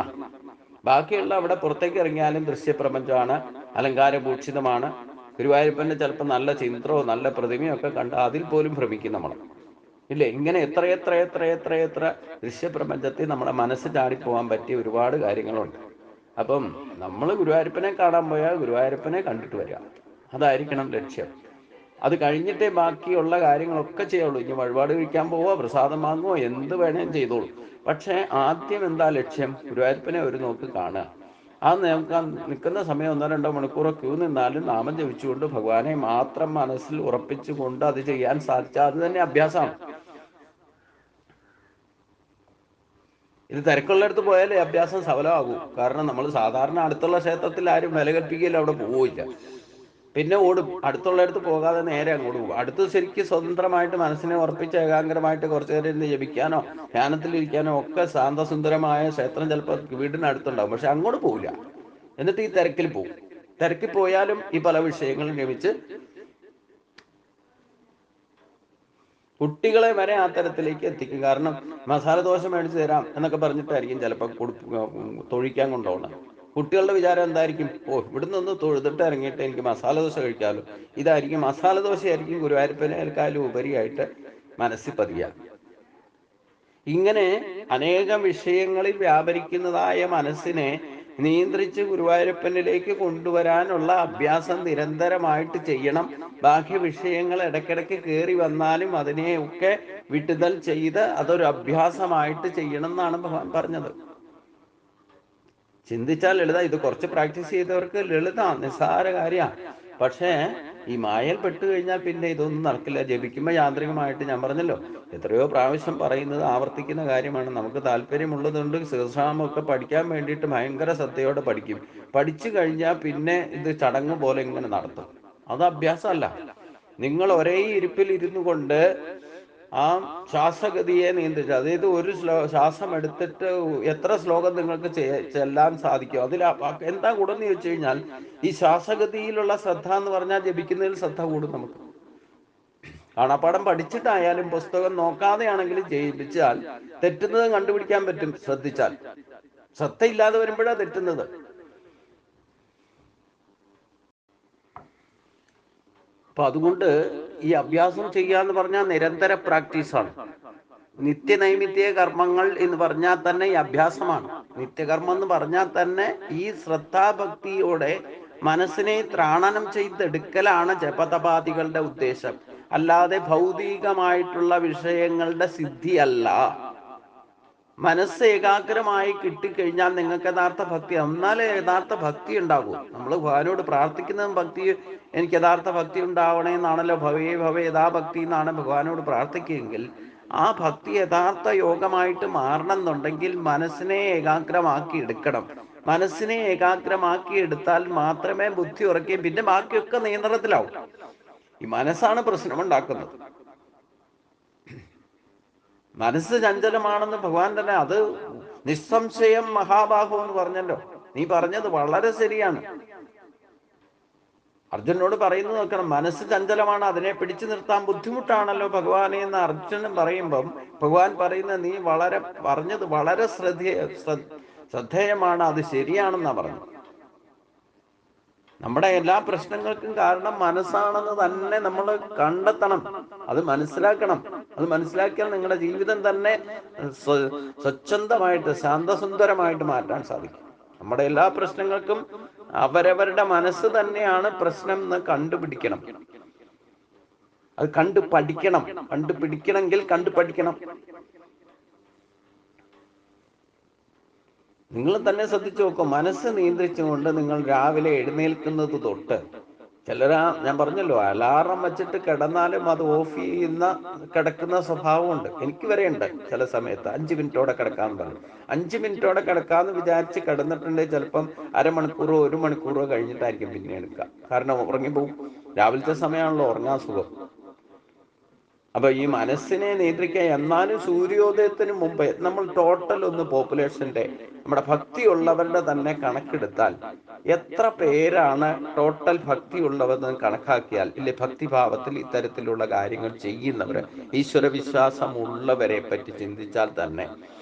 ബാക്കിയുള്ള അവിടെ പുറത്തേക്ക് ഇറങ്ങിയാലും ദൃശ്യപ്രപഞ്ചമാണ്, അലങ്കാരഭൂഷിതമാണ്. ഗുരുവായൂരപ്പന്റെ ചിലപ്പോൾ നല്ല ചിത്രമോ നല്ല പ്രതിമയോ ഒക്കെ കണ്ട് അതിൽ പോലും ഭ്രമിക്കും നമ്മൾ. ഇല്ലേ? ഇങ്ങനെ എത്ര എത്ര എത്ര എത്ര എത്ര ദൃശ്യപ്രപഞ്ചത്തിൽ നമ്മുടെ മനസ്സ് ചാടിപ്പോവാൻ പറ്റിയ ഒരുപാട് കാര്യങ്ങളുണ്ട്. അപ്പം നമ്മൾ ഗുരുവായൂരപ്പനെ കാണാൻ പോയാൽ ഗുരുവായൂരപ്പനെ കണ്ടിട്ട് വരിക. അതായിരിക്കണം ലക്ഷ്യം. അത് കഴിഞ്ഞിട്ടേ ബാക്കിയുള്ള കാര്യങ്ങളൊക്കെ ചെയ്യുള്ളൂ. ഇനി വഴിപാട് കഴിക്കാൻ പോവോ, പ്രസാദം വാങ്ങുമോ, എന്ത് വേണേലും ചെയ്തോളൂ. പക്ഷെ ആദ്യം എന്താ ലക്ഷ്യം? ഗുരുവായൂരപ്പനെ ഒരു നോക്ക് കാണുക. ആ നിൽക്കുന്ന സമയം 1-2 മണിക്കൂറോ ക്യൂ നിന്നാലും നാമം ജപിച്ചുകൊണ്ട് ഭഗവാനെ മാത്രം മനസ്സിൽ ഉറപ്പിച്ചുകൊണ്ട് അത് ചെയ്യാൻ സാധിച്ചാൽ അത് തന്നെ അഭ്യാസമാണ്. ഇത് തിരക്കുള്ളിടത്ത് പോയാലേ അഭ്യാസം സഫലമാകൂ. കാരണം നമ്മൾ സാധാരണ അടുത്തുള്ള ക്ഷേത്രത്തിൽ ആരും വില കൽപ്പിക്കുകയില്ല, അവിടെ പോവില്ല. പിന്നെ ഓടും. അടുത്തുള്ളിടത്ത് പോകാതെ നേരെ അങ്ങോട്ട് പോകും. അടുത്ത് ശരിക്കും സ്വതന്ത്രമായിട്ട് മനസ്സിനെ ഉറപ്പിച്ച് ഏകാഗ്രമായിട്ട് കുറച്ചു നേരം ഇരുന്ന് ജപിക്കാനോ ധ്യാനത്തിലിരിക്കാനോ ഒക്കെ ശാന്തസുന്ദരമായ ക്ഷേത്രം ചിലപ്പോൾ വീടിനടുത്തുണ്ടാവും. പക്ഷെ അങ്ങോട്ട് പോവില്ല. എന്നിട്ട് ഈ തിരക്കിൽ പോകും. തിരക്കിൽ പോയാലും ഈ പല വിഷയങ്ങളും രമിച്ച് കുട്ടികളെ വരെ ആ തരത്തിലേക്ക് എത്തിക്കും. കാരണം മസാല ദോശ മേടിച്ച് തരാം എന്നൊക്കെ പറഞ്ഞിട്ടായിരിക്കും ചിലപ്പോൾ തൊഴിക്കാൻ കൊണ്ടുപോകണം. കുട്ടികളുടെ വിചാരം എന്തായിരിക്കും? ഓ, ഇവിടുന്ന് ഒന്ന് തൊഴുതിട്ട് ഇറങ്ങിയിട്ട് എനിക്ക് മസാല ദോശ കഴിക്കാമല്ലോ. ഇതായിരിക്കും, മസാല ദോശയായിരിക്കും ഗുരുവായൂരപ്പനേക്കാളും ഉപരിയായിട്ട് മനസ്സിൽ പതിയുക. ഇങ്ങനെ അനേകം വിഷയങ്ങളിൽ വ്യാപരിക്കുന്നതായ മനസ്സിനെ നിയന്ത്രിച്ച് ഗുരുവായൂരപ്പനിലേക്ക് കൊണ്ടുവരാനുള്ള അഭ്യാസം നിരന്തരമായിട്ട് ചെയ്യണം. ബാഹ്യ വിഷയങ്ങൾ ഇടയ്ക്കിടയ്ക്ക് കയറി വന്നാലും അതിനെയൊക്കെ വിട്ടുതൽ ചെയ്ത് അതൊരു അഭ്യാസമായിട്ട് ചെയ്യണം എന്നാണ് ഭഗവാൻ പറഞ്ഞത്. ചിന്തിച്ചാൽ ലളിത. ഇത് കുറച്ച് പ്രാക്ടീസ് ചെയ്തവർക്ക് ലളിത, നിസ്സാര കാര്യമാണ്. പക്ഷേ ഈ മായൽ പെട്ട് കഴിഞ്ഞാൽ പിന്നെ ഇതൊന്നും നടക്കില്ല. ജപിക്കുമ്പോൾ യാന്ത്രികമായിട്ട്, ഞാൻ പറഞ്ഞല്ലോ, എത്രയോ പ്രാവശ്യം പറയുന്നത് ആവർത്തിക്കുന്ന കാര്യമാണ്. നമുക്ക് താല്പര്യമുള്ളതുകൊണ്ട് സഹസ്രനാമമൊക്കെ പഠിക്കാൻ വേണ്ടിയിട്ട് ഭയങ്കര ശ്രദ്ധയോടെ പഠിക്കും. പഠിച്ചു കഴിഞ്ഞാൽ പിന്നെ ഇത് ചടങ്ങ് പോലെ ഇങ്ങനെ നടത്തും. അത് അഭ്യാസമല്ല. നിങ്ങൾ ഒരേ ഇരിപ്പിൽ ഇരുന്നു കൊണ്ട് ആ ശ്വാസഗതിയെ നിയന്ത്രിച്ചു, അതായത് ഒരു ശ്വാസം എടുത്തിട്ട് എത്ര ശ്ലോകം നിങ്ങൾക്ക് ചെല്ലാൻ സാധിക്കും. അതിൽ എന്താ കൂടുമെന്ന് ചോദിച്ചു കഴിഞ്ഞാൽ ഈ ശ്വാസഗതിയിലുള്ള ശ്രദ്ധ എന്ന് പറഞ്ഞാൽ ജപിക്കുന്നതിൽ ശ്രദ്ധ കൂടും. നമുക്ക് കാണാപ്പാടം പഠിച്ചിട്ടായാലും പുസ്തകം നോക്കാതെയാണെങ്കിലും ജയിപ്പിച്ചാൽ തെറ്റുന്നത് കണ്ടുപിടിക്കാൻ പറ്റും ശ്രദ്ധിച്ചാൽ. ശ്രദ്ധയില്ലാതെ വരുമ്പോഴാണ് തെറ്റുന്നത്. അപ്പൊ അതുകൊണ്ട് ഈ അഭ്യാസം ചെയ്യാന്ന് പറഞ്ഞാൽ നിരന്തര പ്രാക്ടീസാണ്. നിത്യനൈമിത്യ കർമ്മങ്ങൾ എന്ന് പറഞ്ഞാൽ തന്നെ ഈ അഭ്യാസമാണ്. നിത്യകർമ്മം എന്ന് പറഞ്ഞാൽ തന്നെ ഈ ശ്രദ്ധാഭക്തിയോടെ മനസ്സിനെ ത്രാണനം ചെയ്തെടുക്കലാണ് ജപതപാദികളുടെ ഉദ്ദേശം. അല്ലാതെ ഭൗതികമായിട്ടുള്ള വിഷയങ്ങളുടെ സിദ്ധിയല്ല. മനസ്സ് ഏകാഗ്രമായി കിട്ടിക്കഴിഞ്ഞാൽ നിങ്ങൾക്ക് യഥാർത്ഥ ഭക്തി, എന്നാലേ യഥാർത്ഥ ഭക്തി ഉണ്ടാകൂ. നമ്മൾ ഭഗവാനോട് പ്രാർത്ഥിക്കുന്നതും ഭക്തി, എനിക്ക് യഥാർത്ഥ ഭക്തി ഉണ്ടാവണേ എന്നാണല്ലോ. ഭവേ ഭവേ യഥാഭക്തി എന്നാണ് ഭഗവാനോട് പ്രാർത്ഥിക്കുകയെങ്കിൽ ആ ഭക്തി യഥാർത്ഥ യോഗമായിട്ട് മാറണം എന്നുണ്ടെങ്കിൽ മനസ്സിനെ ഏകാഗ്രമാക്കി എടുക്കണം. മനസ്സിനെ ഏകാഗ്രമാക്കി എടുത്താൽ മാത്രമേ ബുദ്ധി ഉറക്കുകയും പിന്നെ ബാക്കിയൊക്കെ നിയന്ത്രണത്തിലാവും. ഈ മനസ്സാണ് പ്രശ്നമുണ്ടാക്കുന്നത്. മനസ്സ് ചഞ്ചലമാണെന്ന് ഭഗവാൻ തന്നെ, അത് നിസ്സംശയം മഹാബാഹു എന്ന് പറഞ്ഞല്ലോ. നീ പറഞ്ഞത് വളരെ ശരിയാണ്. അർജുനോട് പറയുന്നത് നോക്കണം, മനസ്സ് ചഞ്ചലമാണ്, അതിനെ പിടിച്ചു നിർത്താൻ ബുദ്ധിമുട്ടാണല്ലോ ഭഗവാനെ എന്ന് അർജുനൻ പറയുമ്പം ഭഗവാൻ പറയുന്നത് നീ പറഞ്ഞത് വളരെ ശ്രദ്ധേയമാണ്, അത് ശരിയാണെന്നാ പറഞ്ഞത്. നമ്മുടെ എല്ലാ പ്രശ്നങ്ങൾക്കും കാരണം മനസ്സാണെന്ന് തന്നെ നമ്മൾ കണ്ടെത്തണം. അത് മനസ്സിലാക്കണം. അത് മനസ്സിലാക്കിയാൽ നിങ്ങളുടെ ജീവിതം തന്നെ സ്വച്ഛന്തമായിട്ട് ശാന്തസുന്ദരമായിട്ട് മാറ്റാൻ സാധിക്കും. നമ്മുടെ എല്ലാ പ്രശ്നങ്ങൾക്കും അവരവരുടെ മനസ്സ് തന്നെയാണ് പ്രശ്നം എന്ന് കണ്ടുപിടിക്കണം. അത് കണ്ടുപഠിക്കണം. കണ്ടുപിടിക്കണമെങ്കിൽ കണ്ടുപഠിക്കണം. നിങ്ങൾ തന്നെ ശ്രദ്ധിച്ചു നോക്കും. മനസ്സ് നിയന്ത്രിച്ചുകൊണ്ട് നിങ്ങൾ രാവിലെ എഴുന്നേൽക്കുന്നത് തൊട്ട്, ഞാൻ പറഞ്ഞല്ലോ, അലാറം വെച്ചിട്ട് കിടന്നാലും അത് ഓഫ് ചെയ്യുന്ന കിടക്കുന്ന സ്വഭാവമുണ്ട്. എനിക്ക് വരെ ഉണ്ട്. ചില സമയത്ത് 5 മിനിറ്റോടെ കിടക്കാന്ന് പറഞ്ഞു. 5 മിനിറ്റോടെ കിടക്കാന്ന് വിചാരിച്ച് കിടന്നിട്ടുണ്ടെങ്കിൽ ചിലപ്പം അരമണിക്കൂറോ 1 മണിക്കൂറോ കഴിഞ്ഞിട്ടായിരിക്കും പിന്നെ എടുക്കുക. കാരണം ഉറങ്ങിപ്പോവും. രാവിലത്തെ സമയമാണല്ലോ ഉറങ്ങാൻ സുഖം. അപ്പൊ ഈ മനസ്സിനെ നിയന്ത്രിക്കാൻ, എന്നാലും സൂര്യോദയത്തിന് മുമ്പേ നമ്മൾ ടോട്ടൽ ഒന്ന് പോപ്പുലേഷന്റെ, നമ്മുടെ ഭക്തിയുള്ളവരുടെ തന്നെ കണക്കെടുത്താൽ എത്ര പേരാണ് ടോട്ടൽ ഭക്തിയുള്ളവരെന്ന് കണക്കാക്കിയാൽ, ഇല്ലേ, ഭക്തിഭാവത്തിൽ ഇത്തരത്തിലുള്ള കാര്യങ്ങൾ ചെയ്യുന്നവര്, ഈശ്വര വിശ്വാസമുള്ളവരെ പറ്റി ചിന്തിച്ചാൽ തന്നെ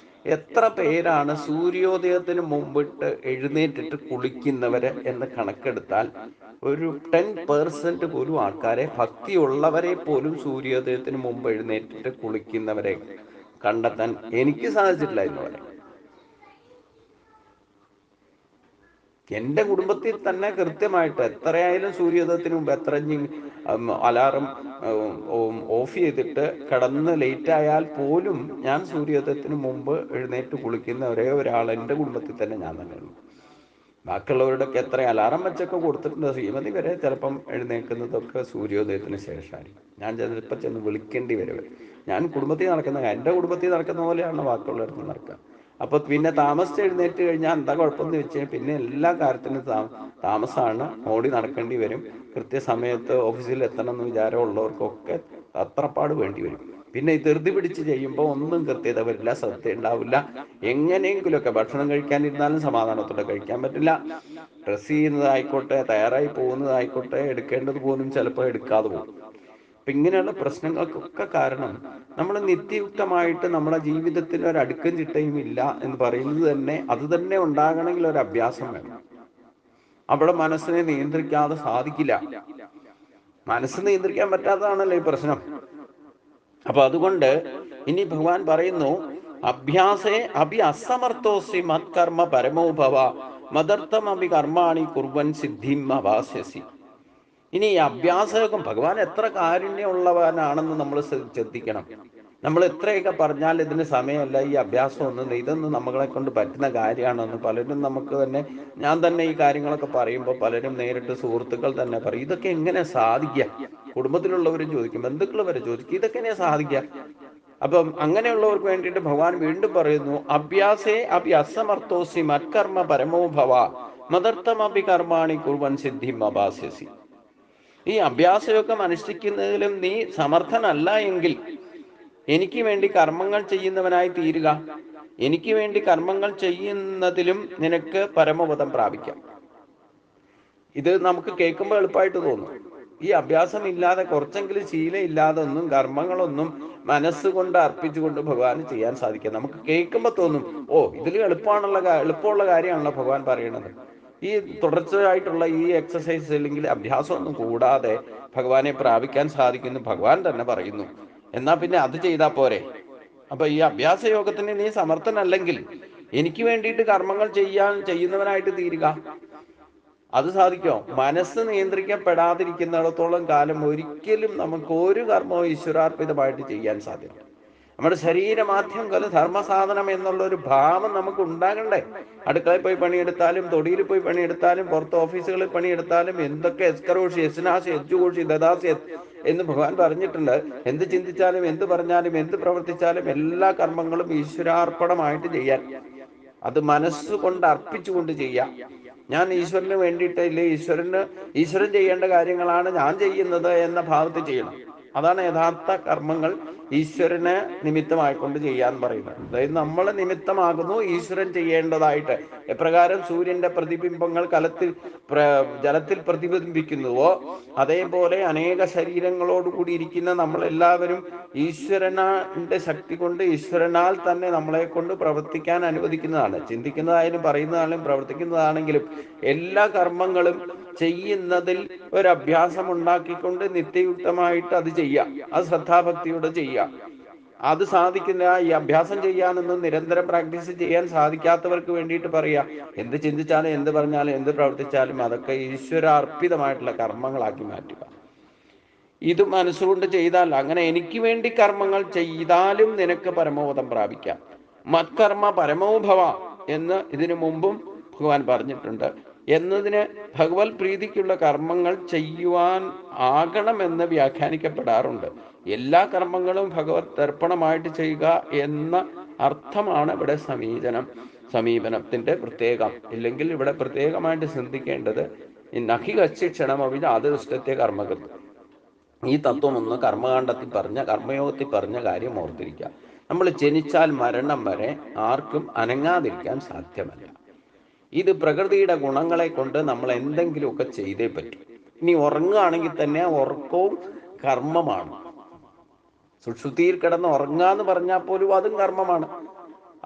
എത്ര പേരാണ് സൂര്യോദയത്തിന് മുമ്പിട്ട് എഴുന്നേറ്റിട്ട് കുളിക്കുന്നവര് എന്ന് കണക്കെടുത്താൽ ഒരു 10% പോലും ആൾക്കാരെ, ഭക്തിയുള്ളവരെ പോലും സൂര്യോദയത്തിന് മുമ്പ് എഴുന്നേറ്റിട്ട് കുളിക്കുന്നവരെ കണ്ടെത്താൻ എനിക്ക് സാധിച്ചിട്ടില്ല എന്ന് പറയാം. എൻ്റെ കുടുംബത്തിൽ തന്നെ കൃത്യമായിട്ട് എത്രയായാലും സൂര്യോദയത്തിന് മുമ്പ് എത്ര അലാറം ഓഫ് ചെയ്തിട്ട് കിടന്ന് ലേറ്റ് ആയാൽ പോലും ഞാൻ സൂര്യോദയത്തിന് മുമ്പ് എഴുന്നേറ്റ് കുളിക്കുന്ന ഒരേ ഒരാൾ എൻ്റെ കുടുംബത്തിൽ തന്നെ ഞാൻ തന്നെയുള്ളൂ. ബാക്കിയുള്ളവരുടെയൊക്കെ എത്ര അലാറം വെച്ചൊക്കെ കൊടുത്തിട്ടുണ്ട്. ശ്രീമതി വരെ ചിലപ്പം എഴുന്നേൽക്കുന്നതൊക്കെ സൂര്യോദയത്തിന് ശേഷമായിരിക്കും. ഞാൻ ചിലപ്പോൾ ചെന്ന് വിളിക്കേണ്ടി വരും. ഞാൻ കുടുംബത്തിൽ നടക്കുന്ന, എൻ്റെ കുടുംബത്തിൽ നടക്കുന്ന പോലെയാണ് ബാക്കിയുള്ളവർക്ക് നടക്കുക. അപ്പൊ പിന്നെ താമസിച്ച് എഴുന്നേറ്റ് കഴിഞ്ഞാൽ എന്താ കുഴപ്പമെന്ന് വെച്ച് കഴിഞ്ഞാൽ പിന്നെ എല്ലാ കാര്യത്തിനും താമസമാണ്, ഓടി നടക്കേണ്ടി വരും. കൃത്യസമയത്ത് ഓഫീസിൽ എത്തണം എന്ന് വിചാരമുള്ളവർക്കൊക്കെ അത്രപ്പാട് വേണ്ടി വരും. പിന്നെ ഈ ധൃതി പിടിച്ച് ചെയ്യുമ്പോൾ ഒന്നും കൃത്യത വരില്ല, ശ്രദ്ധ ഉണ്ടാവില്ല. എങ്ങനെയെങ്കിലുമൊക്കെ ഭക്ഷണം കഴിക്കാനിരുന്നാലും സമാധാനത്തോടെ കഴിക്കാൻ പറ്റില്ല. ഡ്രസ് ചെയ്യുന്നതായിക്കോട്ടെ, തയ്യാറായി പോകുന്നതായിക്കോട്ടെ, എടുക്കേണ്ടത് പോലും ചിലപ്പോൾ എടുക്കാതെ പോകും. അപ്പൊ ഇങ്ങനെയുള്ള പ്രശ്നങ്ങൾക്കൊക്കെ കാരണം നമ്മൾ നിത്യയുക്തമായിട്ട് നമ്മുടെ ജീവിതത്തിൽ ഒരു അടുക്കും ചിട്ടയും ഇല്ല എന്ന് പറയുന്നത് തന്നെ, അത് തന്നെ ഉണ്ടാകണമെങ്കിൽ ഒരു അഭ്യാസം വേണം. അവിടെ മനസ്സിനെ നിയന്ത്രിക്കാതെ സാധിക്കില്ല. മനസ്സ് നിയന്ത്രിക്കാൻ പറ്റാത്തതാണല്ലോ ഈ പ്രശ്നം. അപ്പൊ അതുകൊണ്ട് ഇനി ഭഗവാൻ പറയുന്നു, അഭ്യാസേ അഭി അസമർത്ഥോസി മത്കർമ്മ പരമോഭവ മദർത്ഥം അഭി കർമാണി കുർവൻ സിദ്ധിം അവാസ്യസി. ഇനി ഈ അഭ്യാസയോഗം, ഭഗവാൻ എത്ര കാരുണ്യമുള്ളവനാണെന്ന് നമ്മൾ ശ്രദ്ധിക്കണം. നമ്മൾ എത്രയൊക്കെ പറഞ്ഞാൽ ഇതിന് സമയമല്ല, ഈ അഭ്യാസം ഒന്നും, ഇതൊന്നും നമ്മളെ കൊണ്ട് പറ്റുന്ന കാര്യമാണെന്ന് പലരും നമുക്ക് തന്നെ, ഞാൻ തന്നെ ഈ കാര്യങ്ങളൊക്കെ പറയുമ്പോൾ പലരും നേരിട്ട് സുഹൃത്തുക്കൾ തന്നെ പറയും, ഇതൊക്കെ എങ്ങനെ സാധിക്കുക? കുടുംബത്തിലുള്ളവരും ചോദിക്കും, ബന്ധുക്കൾ വരെ ചോദിക്കും, ഇതൊക്കെ എങ്ങനെ സാധിക്കുക? അപ്പം അങ്ങനെയുള്ളവർക്ക് വേണ്ടിയിട്ട് ഭഗവാൻ വീണ്ടും പറയുന്നു, അഭ്യാസേ അഭി അസമർത്ഥോസി മത്കർമ്മ പരമോഭവ മദർത്ഥമഭി കർമാണി കുർവൻ സിദ്ധിം അഭാസ്യസി. ഈ അഭ്യാസമൊക്കെ അനുഷ്ഠിക്കുന്നതിലും നീ സമർത്ഥനല്ല എങ്കിൽ എനിക്ക് വേണ്ടി കർമ്മങ്ങൾ ചെയ്യുന്നവനായി തീരുക. എനിക്ക് വേണ്ടി കർമ്മങ്ങൾ ചെയ്യുന്നതിലും നിനക്ക് പരമപദം പ്രാപിക്കാം. ഇത് നമുക്ക് കേൾക്കുമ്പോൾ എളുപ്പമായിട്ട് തോന്നും. ഈ അഭ്യാസം ഇല്ലാതെ, കുറച്ചെങ്കിലും ശീലം ഇല്ലാതെ ഒന്നും കർമ്മങ്ങളൊന്നും മനസ്സുകൊണ്ട് അർപ്പിച്ചുകൊണ്ട് ഭഗവാന് ചെയ്യാൻ സാധിക്കാം. നമുക്ക് കേൾക്കുമ്പോൾ തോന്നും, ഓ ഇതിൽ എളുപ്പമുള്ള കാര്യമാണല്ലോ ഭഗവാൻ പറയണത്. ഈ തുടർച്ചയായിട്ടുള്ള ഈ എക്സസൈസ് അല്ലെങ്കിൽ അഭ്യാസമൊന്നും കൂടാതെ ഭഗവാനെ പ്രാപിക്കാൻ സാധിക്കുന്നു ഭഗവാൻ തന്നെ പറയുന്നു. എന്നാ പിന്നെ അത് ചെയ്താൽ പോരെ? അപ്പൊ ഈ അഭ്യാസ യോഗത്തിന് നീ സമർത്ഥനല്ലെങ്കിൽ എനിക്ക് വേണ്ടിയിട്ട് കർമ്മങ്ങൾ ചെയ്യുന്നവനായിട്ട് തീരുക. അത് സാധിക്കോ? മനസ്സ് നിയന്ത്രിക്കപ്പെടാതിരിക്കുന്നിടത്തോളം കാലം ഒരിക്കലും നമുക്ക് ഒരു കർമ്മവും ഈശ്വരാർപ്പിതമായിട്ട് ചെയ്യാൻ സാധിക്കും. നമ്മുടെ ശരീരമാധ്യം കല ധർമ്മസാധനം എന്നുള്ള ഒരു ഭാവം നമുക്ക് ഉണ്ടാകണ്ടേ? അടുക്കളയിൽ പോയി പണിയെടുത്താലും, തൊടിയിൽ പോയി പണിയെടുത്താലും, പുറത്ത് ഓഫീസുകളിൽ പണിയെടുത്താലും, എന്തൊക്കെ എസ്കറോഷി, എസ്നാശി, എജ്ജുകോഷി, ദദാസി എന്ന് ഭഗവാൻ പറഞ്ഞിട്ടുണ്ട്. എന്ത് ചിന്തിച്ചാലും, എന്ത് പറഞ്ഞാലും, എന്ത് പ്രവർത്തിച്ചാലും എല്ലാ കർമ്മങ്ങളും ഈശ്വരാർപ്പണമായിട്ട് ചെയ്യാൻ, അത് മനസ്സുകൊണ്ട് അർപ്പിച്ചുകൊണ്ട് ചെയ്യാം. ഞാൻ ഈശ്വരന് വേണ്ടിയിട്ട്, ഇല്ലേ, ഈശ്വരൻ ചെയ്യേണ്ട കാര്യങ്ങളാണ് ഞാൻ ചെയ്യുന്നത് എന്ന ഭാവത്തിൽ ചെയ്യണം. അതാണ് യഥാർത്ഥ കർമ്മങ്ങൾ ഈശ്വരനെ നിമിത്തമായിക്കൊണ്ട് ചെയ്യാൻ പറയുന്നത്. അതായത് നമ്മൾ നിമിത്തമാകുന്നു ഈശ്വരൻ ചെയ്യേണ്ടതായിട്ട്. എപ്രകാരം സൂര്യന്റെ പ്രതിബിംബങ്ങൾ ജലത്തിൽ പ്രതിബിംബിക്കുന്നുവോ അതേപോലെ അനേക ശരീരങ്ങളോടുകൂടി ഇരിക്കുന്ന നമ്മളെല്ലാവരും ഈശ്വരന്റെ ശക്തി കൊണ്ട്, ഈശ്വരനാൽ തന്നെ നമ്മളെ കൊണ്ട് പ്രവർത്തിക്കാൻ അനുവദിക്കുന്നതാണ്. ചിന്തിക്കുന്നതായാലും, പറയുന്നതാണെങ്കിലും, പ്രവർത്തിക്കുന്നതാണെങ്കിലും എല്ലാ കർമ്മങ്ങളും ചെയ്യുന്നതിൽ ഒരു അഭ്യാസം ഉണ്ടാക്കിക്കൊണ്ട് നിത്യയുക്തമായിട്ട് അത് ചെയ്യാം. അത് ശ്രദ്ധാഭക്തിയോടെ ചെയ്യാം. അത് സാധിക്കുന്ന, ഈ അഭ്യാസം ചെയ്യാനൊന്നും നിരന്തരം പ്രാക്ടീസ് ചെയ്യാൻ സാധിക്കാത്തവർക്ക് വേണ്ടിയിട്ട് പറയാം, എന്ത് ചിന്തിച്ചാലും, എന്ത് പറഞ്ഞാലും, എന്ത് പ്രവർത്തിച്ചാലും അതൊക്കെ ഈശ്വരാർപ്പിതമായിട്ടുള്ള കർമ്മങ്ങളാക്കി മാറ്റുക. ഇത് മനസ്സുകൊണ്ട് ചെയ്താൽ, അങ്ങനെ എനിക്ക് വേണ്ടി കർമ്മങ്ങൾ ചെയ്താലും നിനക്ക് പരമോപദം പ്രാപിക്കാം. മത്കർമ്മ പരമോഭവ എന്ന് ഇതിനു മുമ്പും ഭഗവാൻ പറഞ്ഞിട്ടുണ്ട്. എന്നതിന് ഭഗവത് പ്രീതിക്കുള്ള കർമ്മങ്ങൾ ചെയ്യുവാൻ ആകണമെന്ന് വ്യാഖ്യാനിക്കപ്പെടാറുണ്ട്. എല്ലാ കർമ്മങ്ങളും ഭഗവത് അർപ്പണമായിട്ട് ചെയ്യുക എന്ന അർത്ഥമാണ് ഇവിടെ സമീപനത്തിന്റെ പ്രത്യേകം. ഇല്ലെങ്കിൽ ഇവിടെ പ്രത്യേകമായിട്ട് ചിന്തിക്കേണ്ടത് നഹി കച്ചി ക്ഷണമവിധ ആദൃഷ്ടത്തെ കർമ്മകൃത്. ഈ തത്വം ഒന്ന് കർമ്മകാണ്ഡത്തിൽ പറഞ്ഞ കർമ്മയോഗത്തിൽ പറഞ്ഞ കാര്യം ഓർത്തിരിക്കുക. നമ്മൾ ജനിച്ചാൽ മരണം വരെ ആർക്കും അനങ്ങാതിരിക്കാൻ സാധ്യമല്ല. ഇത് പ്രകൃതിയുടെ ഗുണങ്ങളെ കൊണ്ട് നമ്മൾ എന്തെങ്കിലുമൊക്കെ ചെയ്തേ പറ്റും. ഇനി ഉറങ്ങുകയാണെങ്കിൽ തന്നെ ഉറക്കവും കർമ്മമാണ്. സുഷുതിയിൽ കിടന്ന് ഉറങ്ങാന്ന് പറഞ്ഞാൽ പോലും അതും കർമ്മമാണ്.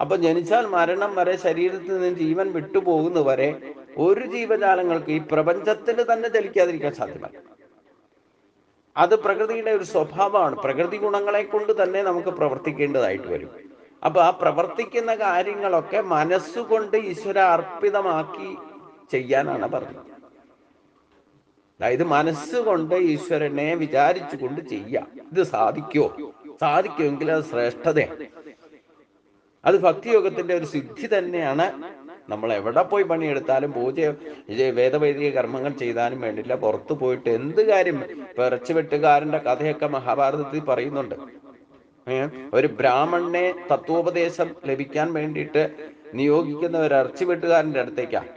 അപ്പൊ ജനിച്ചാൽ മരണം വരെ ശരീരത്തിൽ നിന്ന് ജീവൻ വിട്ടുപോകുന്നവരെ ഒരു ജീവജാലങ്ങൾക്ക് ഈ പ്രപഞ്ചത്തിൽ തന്നെ ചലിക്കാതിരിക്കാൻ സാധ്യമല്ല. അത് പ്രകൃതിയുടെ ഒരു സ്വഭാവമാണ്. പ്രകൃതി ഗുണങ്ങളെ കൊണ്ട് തന്നെ നമുക്ക് പ്രവർത്തിക്കേണ്ടതായിട്ട് വരും. അപ്പൊ ആ പ്രവർത്തിക്കുന്ന കാര്യങ്ങളൊക്കെ മനസ്സുകൊണ്ട് ഈശ്വര അർപ്പിതമാക്കി ചെയ്യാനാണ് പറഞ്ഞത്. അതായത് മനസ്സുകൊണ്ട് ഈശ്വരനെ വിചാരിച്ചുകൊണ്ട് ചെയ്യാം. ഇത് സാധിക്കുമെങ്കിൽ അത് ശ്രേഷ്ഠതയാണ്. അത് ഭക്തിയോഗത്തിന്റെ ഒരു സിദ്ധി തന്നെയാണ്. നമ്മൾ എവിടെ പോയി പണിയെടുത്താലും വേദവൈദിക കർമ്മങ്ങൾ ചെയ്താലും വേണ്ടില്ല, പുറത്തു പോയിട്ട് എന്ത് കാര്യം. ഇപ്പൊ ഇറച്ചിവെട്ടുകാരന്റെ കഥയൊക്കെ മഹാഭാരതത്തിൽ പറയുന്നുണ്ട്. ഒരു ബ്രാഹ്മണനെ തത്വോപദേശം ലഭിക്കാൻ വേണ്ടിയിട്ട് നിയോഗിക്കുന്ന ഒരു ഇറച്ചിവെട്ടുകാരന്റെ അടുത്തേക്കാണ്.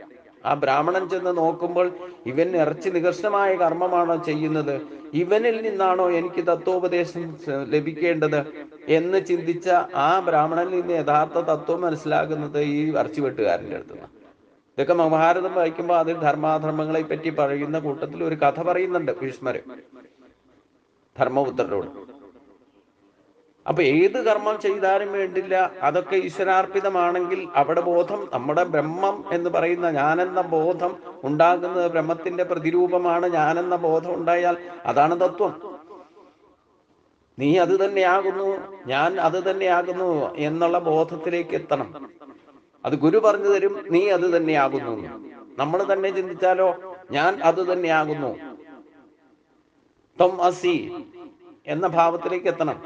ആ ബ്രാഹ്മണൻ ചെന്ന് നോക്കുമ്പോൾ ഇവൻ ഇറച്ചി നികർഷമായ കർമ്മമാണോ ചെയ്യുന്നത്, ഇവനിൽ നിന്നാണോ എനിക്ക് തത്വോപദേശം ലഭിക്കേണ്ടത് എന്ന് ചിന്തിച്ച ആ ബ്രാഹ്മണനിൽ നിന്ന് യഥാർത്ഥ തത്വം മനസ്സിലാകുന്നത് ഈ ഇറച്ചിവെട്ടുകാരൻ്റെ അടുത്താണ്. ഇതൊക്കെ മഹാഭാരതം വായിക്കുമ്പോൾ അതിൽ ധർമാധർമ്മങ്ങളെ പറ്റി പറയുന്ന കൂട്ടത്തിൽ ഒരു കഥ പറയുന്നുണ്ട് ഭീഷ്മര് ധർമ്മപുത്രരോട്. അപ്പൊ ഏത് കർമ്മം ചെയ്താലും വേണ്ടില്ല, അതൊക്കെ ഈശ്വരാർപ്പിതമാണെങ്കിൽ അവിടെ ബോധം, നമ്മുടെ ബ്രഹ്മം എന്ന് പറയുന്ന ഞാനെന്ന ബോധം ഉണ്ടാകുന്നത് ബ്രഹ്മത്തിന്റെ പ്രതിരൂപമാണ്. ഞാനെന്ന ബോധം ഉണ്ടായാൽ അതാണ് തത്വം. നീ അത് തന്നെയാകുന്നു, ഞാൻ അത് തന്നെയാകുന്നു എന്നുള്ള ബോധത്തിലേക്ക് എത്തണം. അത് ഗുരു പറഞ്ഞു തരും, നീ അത് തന്നെയാകുന്നു. നമ്മൾ തന്നെ ചിന്തിച്ചാലോ, ഞാൻ അത് തന്നെയാകുന്നു, ത്വം അസി എന്ന ഭാവത്തിലേക്ക് എത്തണം.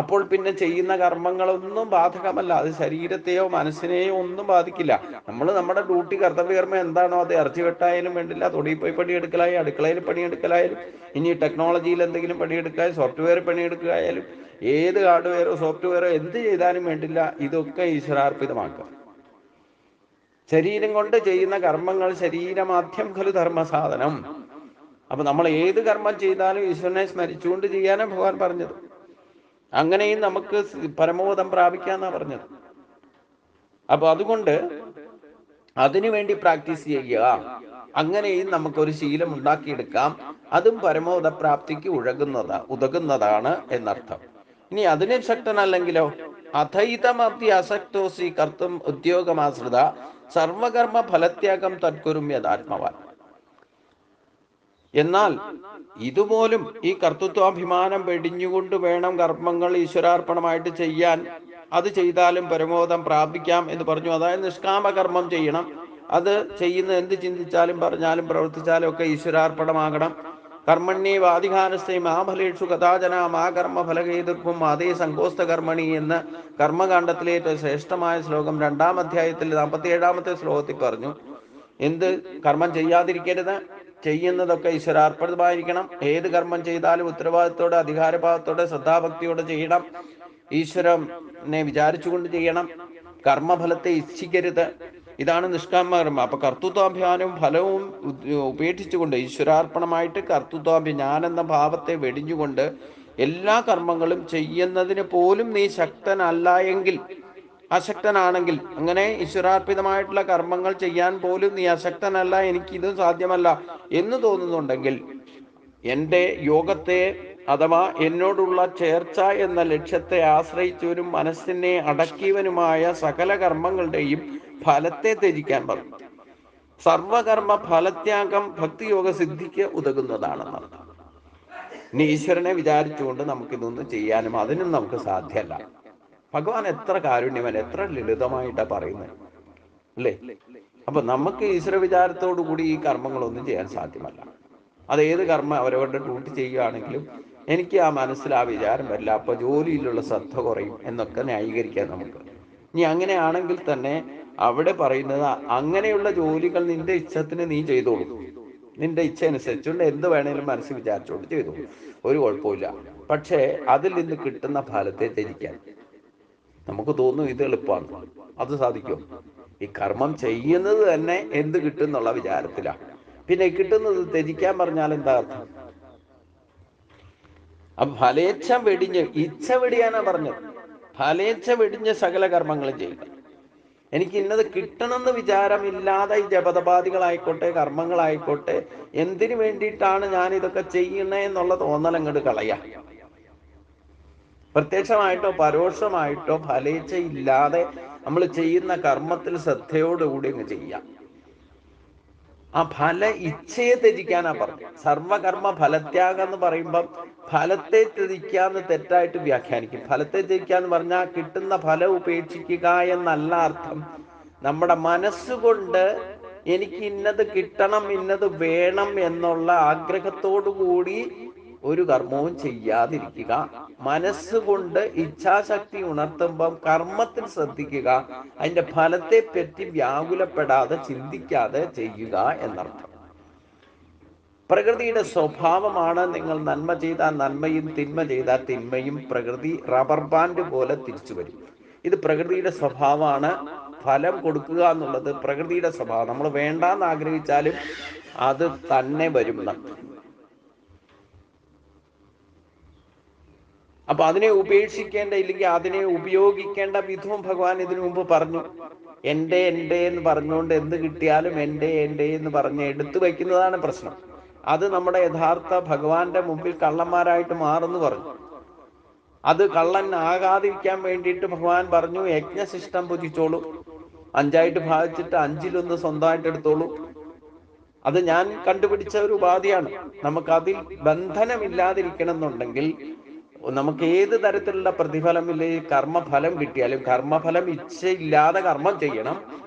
അപ്പോൾ പിന്നെ ചെയ്യുന്ന കർമ്മങ്ങളൊന്നും ബാധകമല്ല. അത് ശരീരത്തെയോ മനസ്സിനെയോ ഒന്നും ബാധിക്കില്ല. നമ്മൾ നമ്മുടെ ഡ്യൂട്ടി, കർത്തവ്യകർമ്മം എന്താണോ അത് ഇറച്ചി വെട്ടായാലും വേണ്ടില്ല, തൊടിയിൽ പോയി പണിയെടുക്കലായാലും അടുക്കളയിൽ പണിയെടുക്കലായാലും ഇനി ടെക്നോളജിയിൽ എന്തെങ്കിലും പണിയെടുക്കാനും സോഫ്റ്റ്വെയർ പണിയെടുക്കുകയായാലും ഏത് ഹാർഡ്വെയറോ സോഫ്റ്റ്വെയറോ എന്ത് ചെയ്താലും വേണ്ടില്ല, ഇതൊക്കെ ഈശ്വരാർപ്പിതമാക്കുക. ശരീരം കൊണ്ട് ചെയ്യുന്ന കർമ്മങ്ങൾ ശരീരമാധ്യം ഖലു ധർമ്മസാധനം. അപ്പൊ നമ്മൾ ഏത് കർമ്മം ചെയ്താലും ഈശ്വരനെ സ്മരിച്ചുകൊണ്ട് ചെയ്യാനാണ് ഭഗവാൻ പറഞ്ഞത്. അങ്ങനെയും നമുക്ക് പരമോദം പ്രാപിക്കാന്നാ പറഞ്ഞത്. അപ്പൊ അതുകൊണ്ട് അതിനുവേണ്ടി പ്രാക്ടീസ് ചെയ്യുക. അങ്ങനെയും നമുക്കൊരു ശീലം ഉണ്ടാക്കിയെടുക്കാം. അതും പരമോദ പ്രാപ്തിക്ക് ഉതകുന്നതാണ് എന്നർത്ഥം. ഇനി അതിന് ശക്തനല്ലെങ്കിലോ, അഥൈതമപ്തി അസക്തോസി കർത്തും ഉദ്യോഗമാശ്രിത സർവകർമ്മ ഫലത്യാഗം തത്കുരും യഥാത്മവാൻ. എന്നാൽ ഇതുപോലും ഈ കർത്തൃത്വാഭിമാനം വെടിഞ്ഞുകൊണ്ട് വേണം കർമ്മങ്ങൾ ഈശ്വരാർപ്പണമായിട്ട് ചെയ്യാൻ. അത് ചെയ്താലും പരമോദം പ്രാപിക്കാം എന്ന് പറഞ്ഞു. അതായത് നിഷ്കാമകർമ്മം ചെയ്യണം. അത് ചെയ്യുന്ന എന്ത് ചിന്തിച്ചാലും പറഞ്ഞാലും പ്രവർത്തിച്ചാലും ഒക്കെ ഈശ്വരാർപ്പണമാകണം. കർമ്മണ്യേവാധികാരസ്ഥ മാ ഫലേഷു കഥാചന മാ കർമ്മ ഫലഹേതുർക്കും അതേ സങ്കോസ്ത കർമ്മണി എന്ന് കർമ്മകാണ്ഡത്തിലെ ഏറ്റവും ശ്രേഷ്ഠമായ ശ്ലോകം 2-ാം അധ്യായത്തിൽ 47-ാമത്തെ ശ്ലോകത്തിൽ പറഞ്ഞു. എന്ത് കർമ്മം ചെയ്യാതിരിക്കരുത്, ചെയ്യുന്നതൊക്കെ ഈശ്വരാർപ്പിതമായിരിക്കണം. ഏത് കർമ്മം ചെയ്താലും ഉത്തരവാദിത്തോടെ, അധികാരഭാവത്തോടെ, ശ്രദ്ധാഭക്തിയോടെ ചെയ്യണം. ഈശ്വരനെ വിചാരിച്ചുകൊണ്ട് ചെയ്യണം. കർമ്മഫലത്തെ ഇച്ഛിക്കരുത്. ഇതാണ് നിഷ്കാമകർമ്മ. അപ്പൊ കർത്തൃത്വാഭിമാനവും ഫലവും ഉപേക്ഷിച്ചുകൊണ്ട് ഈശ്വരാർപ്പണമായിട്ട് കർത്തൃത്വാഭിമാനം എന്ന ഭാവത്തെ വെടിഞ്ഞുകൊണ്ട് എല്ലാ കർമ്മങ്ങളും ചെയ്യുന്നതിന് പോലും നീ ശക്തനല്ല എങ്കിൽ, അശക്തനാണെങ്കിൽ, അങ്ങനെ ഈശ്വരാർപ്പിതമായിട്ടുള്ള കർമ്മങ്ങൾ ചെയ്യാൻ പോലും നീ അശക്തനല്ല, എനിക്കിത് സാധ്യമല്ല എന്ന് തോന്നുന്നുണ്ടെങ്കിൽ, എൻ്റെ യോഗത്തെ അഥവാ എന്നോടുള്ള ചേർച്ച എന്ന ലക്ഷ്യത്തെ ആശ്രയിച്ചവരും മനസ്സിനെ അടക്കിയവനുമായ സകല കർമ്മങ്ങളുടെയും ഫലത്തെ ത്യജിക്കാൻ പറഞ്ഞു. സർവകർമ്മ ഫലത്യാഗം ഭക്തിയോഗ സിദ്ധിക്ക് ഉതകുന്നതാണെന്നർത്ഥം. ഇനി ഈശ്വരനെ വിചാരിച്ചുകൊണ്ട് നമുക്കിതൊന്നും ചെയ്യാനും അതിനും നമുക്ക് സാധ്യമല്ല. ഭഗവാൻ എത്ര കാരുണ്യവൻ, എത്ര ലളിതമായിട്ടാണ് പറയുന്നത് അല്ലേ? അപ്പൊ നമുക്ക് ഈശ്വര വിചാരത്തോടു കൂടി ഈ കർമ്മങ്ങളൊന്നും ചെയ്യാൻ സാധ്യമല്ല. അതേത് കർമ്മം അവരവരുടെ ഡ്യൂട്ടി ചെയ്യുകയാണെങ്കിലും എനിക്ക് ആ മനസ്സിൽ ആ വിചാരം വരില്ല, അപ്പൊ ജോലിയിലുള്ള ശ്രദ്ധ കുറയും എന്നൊക്കെ ന്യായീകരിക്കാൻ നമുക്ക്. ഇനി അങ്ങനെയാണെങ്കിൽ തന്നെ അവിടെ പറയുന്നത്, അങ്ങനെയുള്ള ജോലികൾ നിന്റെ ഇച്ഛത്തിന് നീ ചെയ്തോളൂ. നിന്റെ ഇച്ഛ അനുസരിച്ചുകൊണ്ട് എന്ത് വേണേലും മനസ്സിൽ വിചാരിച്ചുകൊണ്ട് ചെയ്തോളൂ, ഒരു കുഴപ്പമില്ല. പക്ഷേ അതിൽ നിന്ന് കിട്ടുന്ന ഫലത്തെ ത്യജിക്കാൻ നമുക്ക് തോന്നും ഇത് എളുപ്പമാണ്. അത് സാധിക്കും? ഈ കർമ്മം ചെയ്യുന്നത് തന്നെ എന്ത് കിട്ടും എന്നുള്ള വിചാരത്തിലാണ്. പിന്നെ കിട്ടുന്നത് ത്യജിക്കാൻ പറഞ്ഞാൽ എന്താ അർത്ഥം? അപ്പൊ ഫലേച്ഛ വെടിഞ്ഞ്, ഇച്ഛ വെടിയാനാ പറഞ്ഞത്. ഫലേച്ഛ വെടിഞ്ഞ് സകല കർമ്മങ്ങളും ചെയ്യുക. എനിക്ക് ഇന്നത് കിട്ടണമെന്ന് വിചാരമില്ലാതെ ഈ ജപതപാദികളായിക്കോട്ടെ, കർമ്മങ്ങളായിക്കോട്ടെ, എന്തിനു വേണ്ടിയിട്ടാണ് ഞാൻ ഇതൊക്കെ ചെയ്യണേ എന്നുള്ള തോന്നൽ അങ്ങോട്ട് കളയാ. പ്രത്യക്ഷമായിട്ടോ പരോക്ഷമായിട്ടോ ഫലേച്ഛ ഇല്ലാതെ നമ്മൾ ചെയ്യുന്ന കർമ്മത്തിൽ ശ്രദ്ധയോടുകൂടി അങ്ങ് ചെയ്യാം. ആ ഫല ഇച്ഛയെ ത്യജിക്കാനാ പറഞ്ഞു. സർവകർമ്മ ഫലത്യാഗം എന്ന് പറയുമ്പം ഫലത്തെ ത്യജിക്കാന്ന് തെറ്റായിട്ട് വ്യാഖ്യാനിക്കും. ഫലത്തെ ത്യജിക്കാന്ന് പറഞ്ഞാൽ കിട്ടുന്ന ഫലം ഉപേക്ഷിക്കുക എന്നല്ല അർത്ഥം. നമ്മുടെ മനസ്സുകൊണ്ട് എനിക്ക് ഇന്നത് കിട്ടണം, ഇന്നത് വേണം എന്നുള്ള ആഗ്രഹത്തോടു കൂടി ഒരു കർമ്മവും ചെയ്യാതിരിക്കുക. മനസ്സുകൊണ്ട് ഇച്ഛാശക്തി ഉണർത്തുമ്പം കർമ്മത്തിൽ ശ്രദ്ധിക്കുക. അതിന്റെ ഫലത്തെ പറ്റി വ്യാകുലപ്പെടാതെ ചിന്തിക്കാതെ ചെയ്യുക എന്നർത്ഥം. പ്രകൃതിയുടെ സ്വഭാവമാണ് നിങ്ങൾ നന്മ ചെയ്താൽ നന്മയും തിന്മ ചെയ്താൽ തിന്മയും. പ്രകൃതി റബ്ബർ ബാൻഡ് പോലെ തിരിച്ചു വരും. ഇത് പ്രകൃതിയുടെ സ്വഭാവമാണ്. ഫലം കൊടുക്കുക എന്നുള്ളത് പ്രകൃതിയുടെ സ്വഭാവം. നമ്മൾ വേണ്ടാന്ന് ആഗ്രഹിച്ചാലും അത് തന്നെ വരും. അപ്പൊ അതിനെ ഉപേക്ഷിക്കേണ്ട, ഇല്ലെങ്കിൽ അതിനെ ഉപയോഗിക്കേണ്ട വിധവും ഭഗവാൻ ഇതിനു മുമ്പ് പറഞ്ഞു. എൻ്റെ എന്ന് പറഞ്ഞുകൊണ്ട് എന്ത് കിട്ടിയാലും എൻ്റെ എന്ന് പറഞ്ഞ് എടുത്തു വയ്ക്കുന്നതാണ് പ്രശ്നം. അത് നമ്മുടെ യഥാർത്ഥ ഭഗവാന്റെ മുമ്പിൽ കള്ളന്മാരായിട്ട് മാറുന്നു പറഞ്ഞു. അത് കള്ളൻ ആകാതിരിക്കാൻ വേണ്ടിയിട്ട് ഭഗവാൻ പറഞ്ഞു, യജ്ഞശിഷ്ടം ഭുജിച്ചോളൂ, 5 ഭാഗിച്ചിട്ട് 5 സ്വന്തമായിട്ട് എടുത്തോളൂ. അത് ഞാൻ കണ്ടുപിടിച്ച ഒരു ഉപാധിയാണ്. നമുക്കതിൽ ബന്ധനമില്ലാതിരിക്കണം എന്നുണ്ടെങ്കിൽ നമുക്ക് ഏത് തരത്തിലുള്ള പ്രതിഫലമില്ലേ കർമ്മഫലം കിട്ടിയാലും കർമ്മഫലം ഇച്ഛയില്ലാതെ കർമ്മം ചെയ്യണം.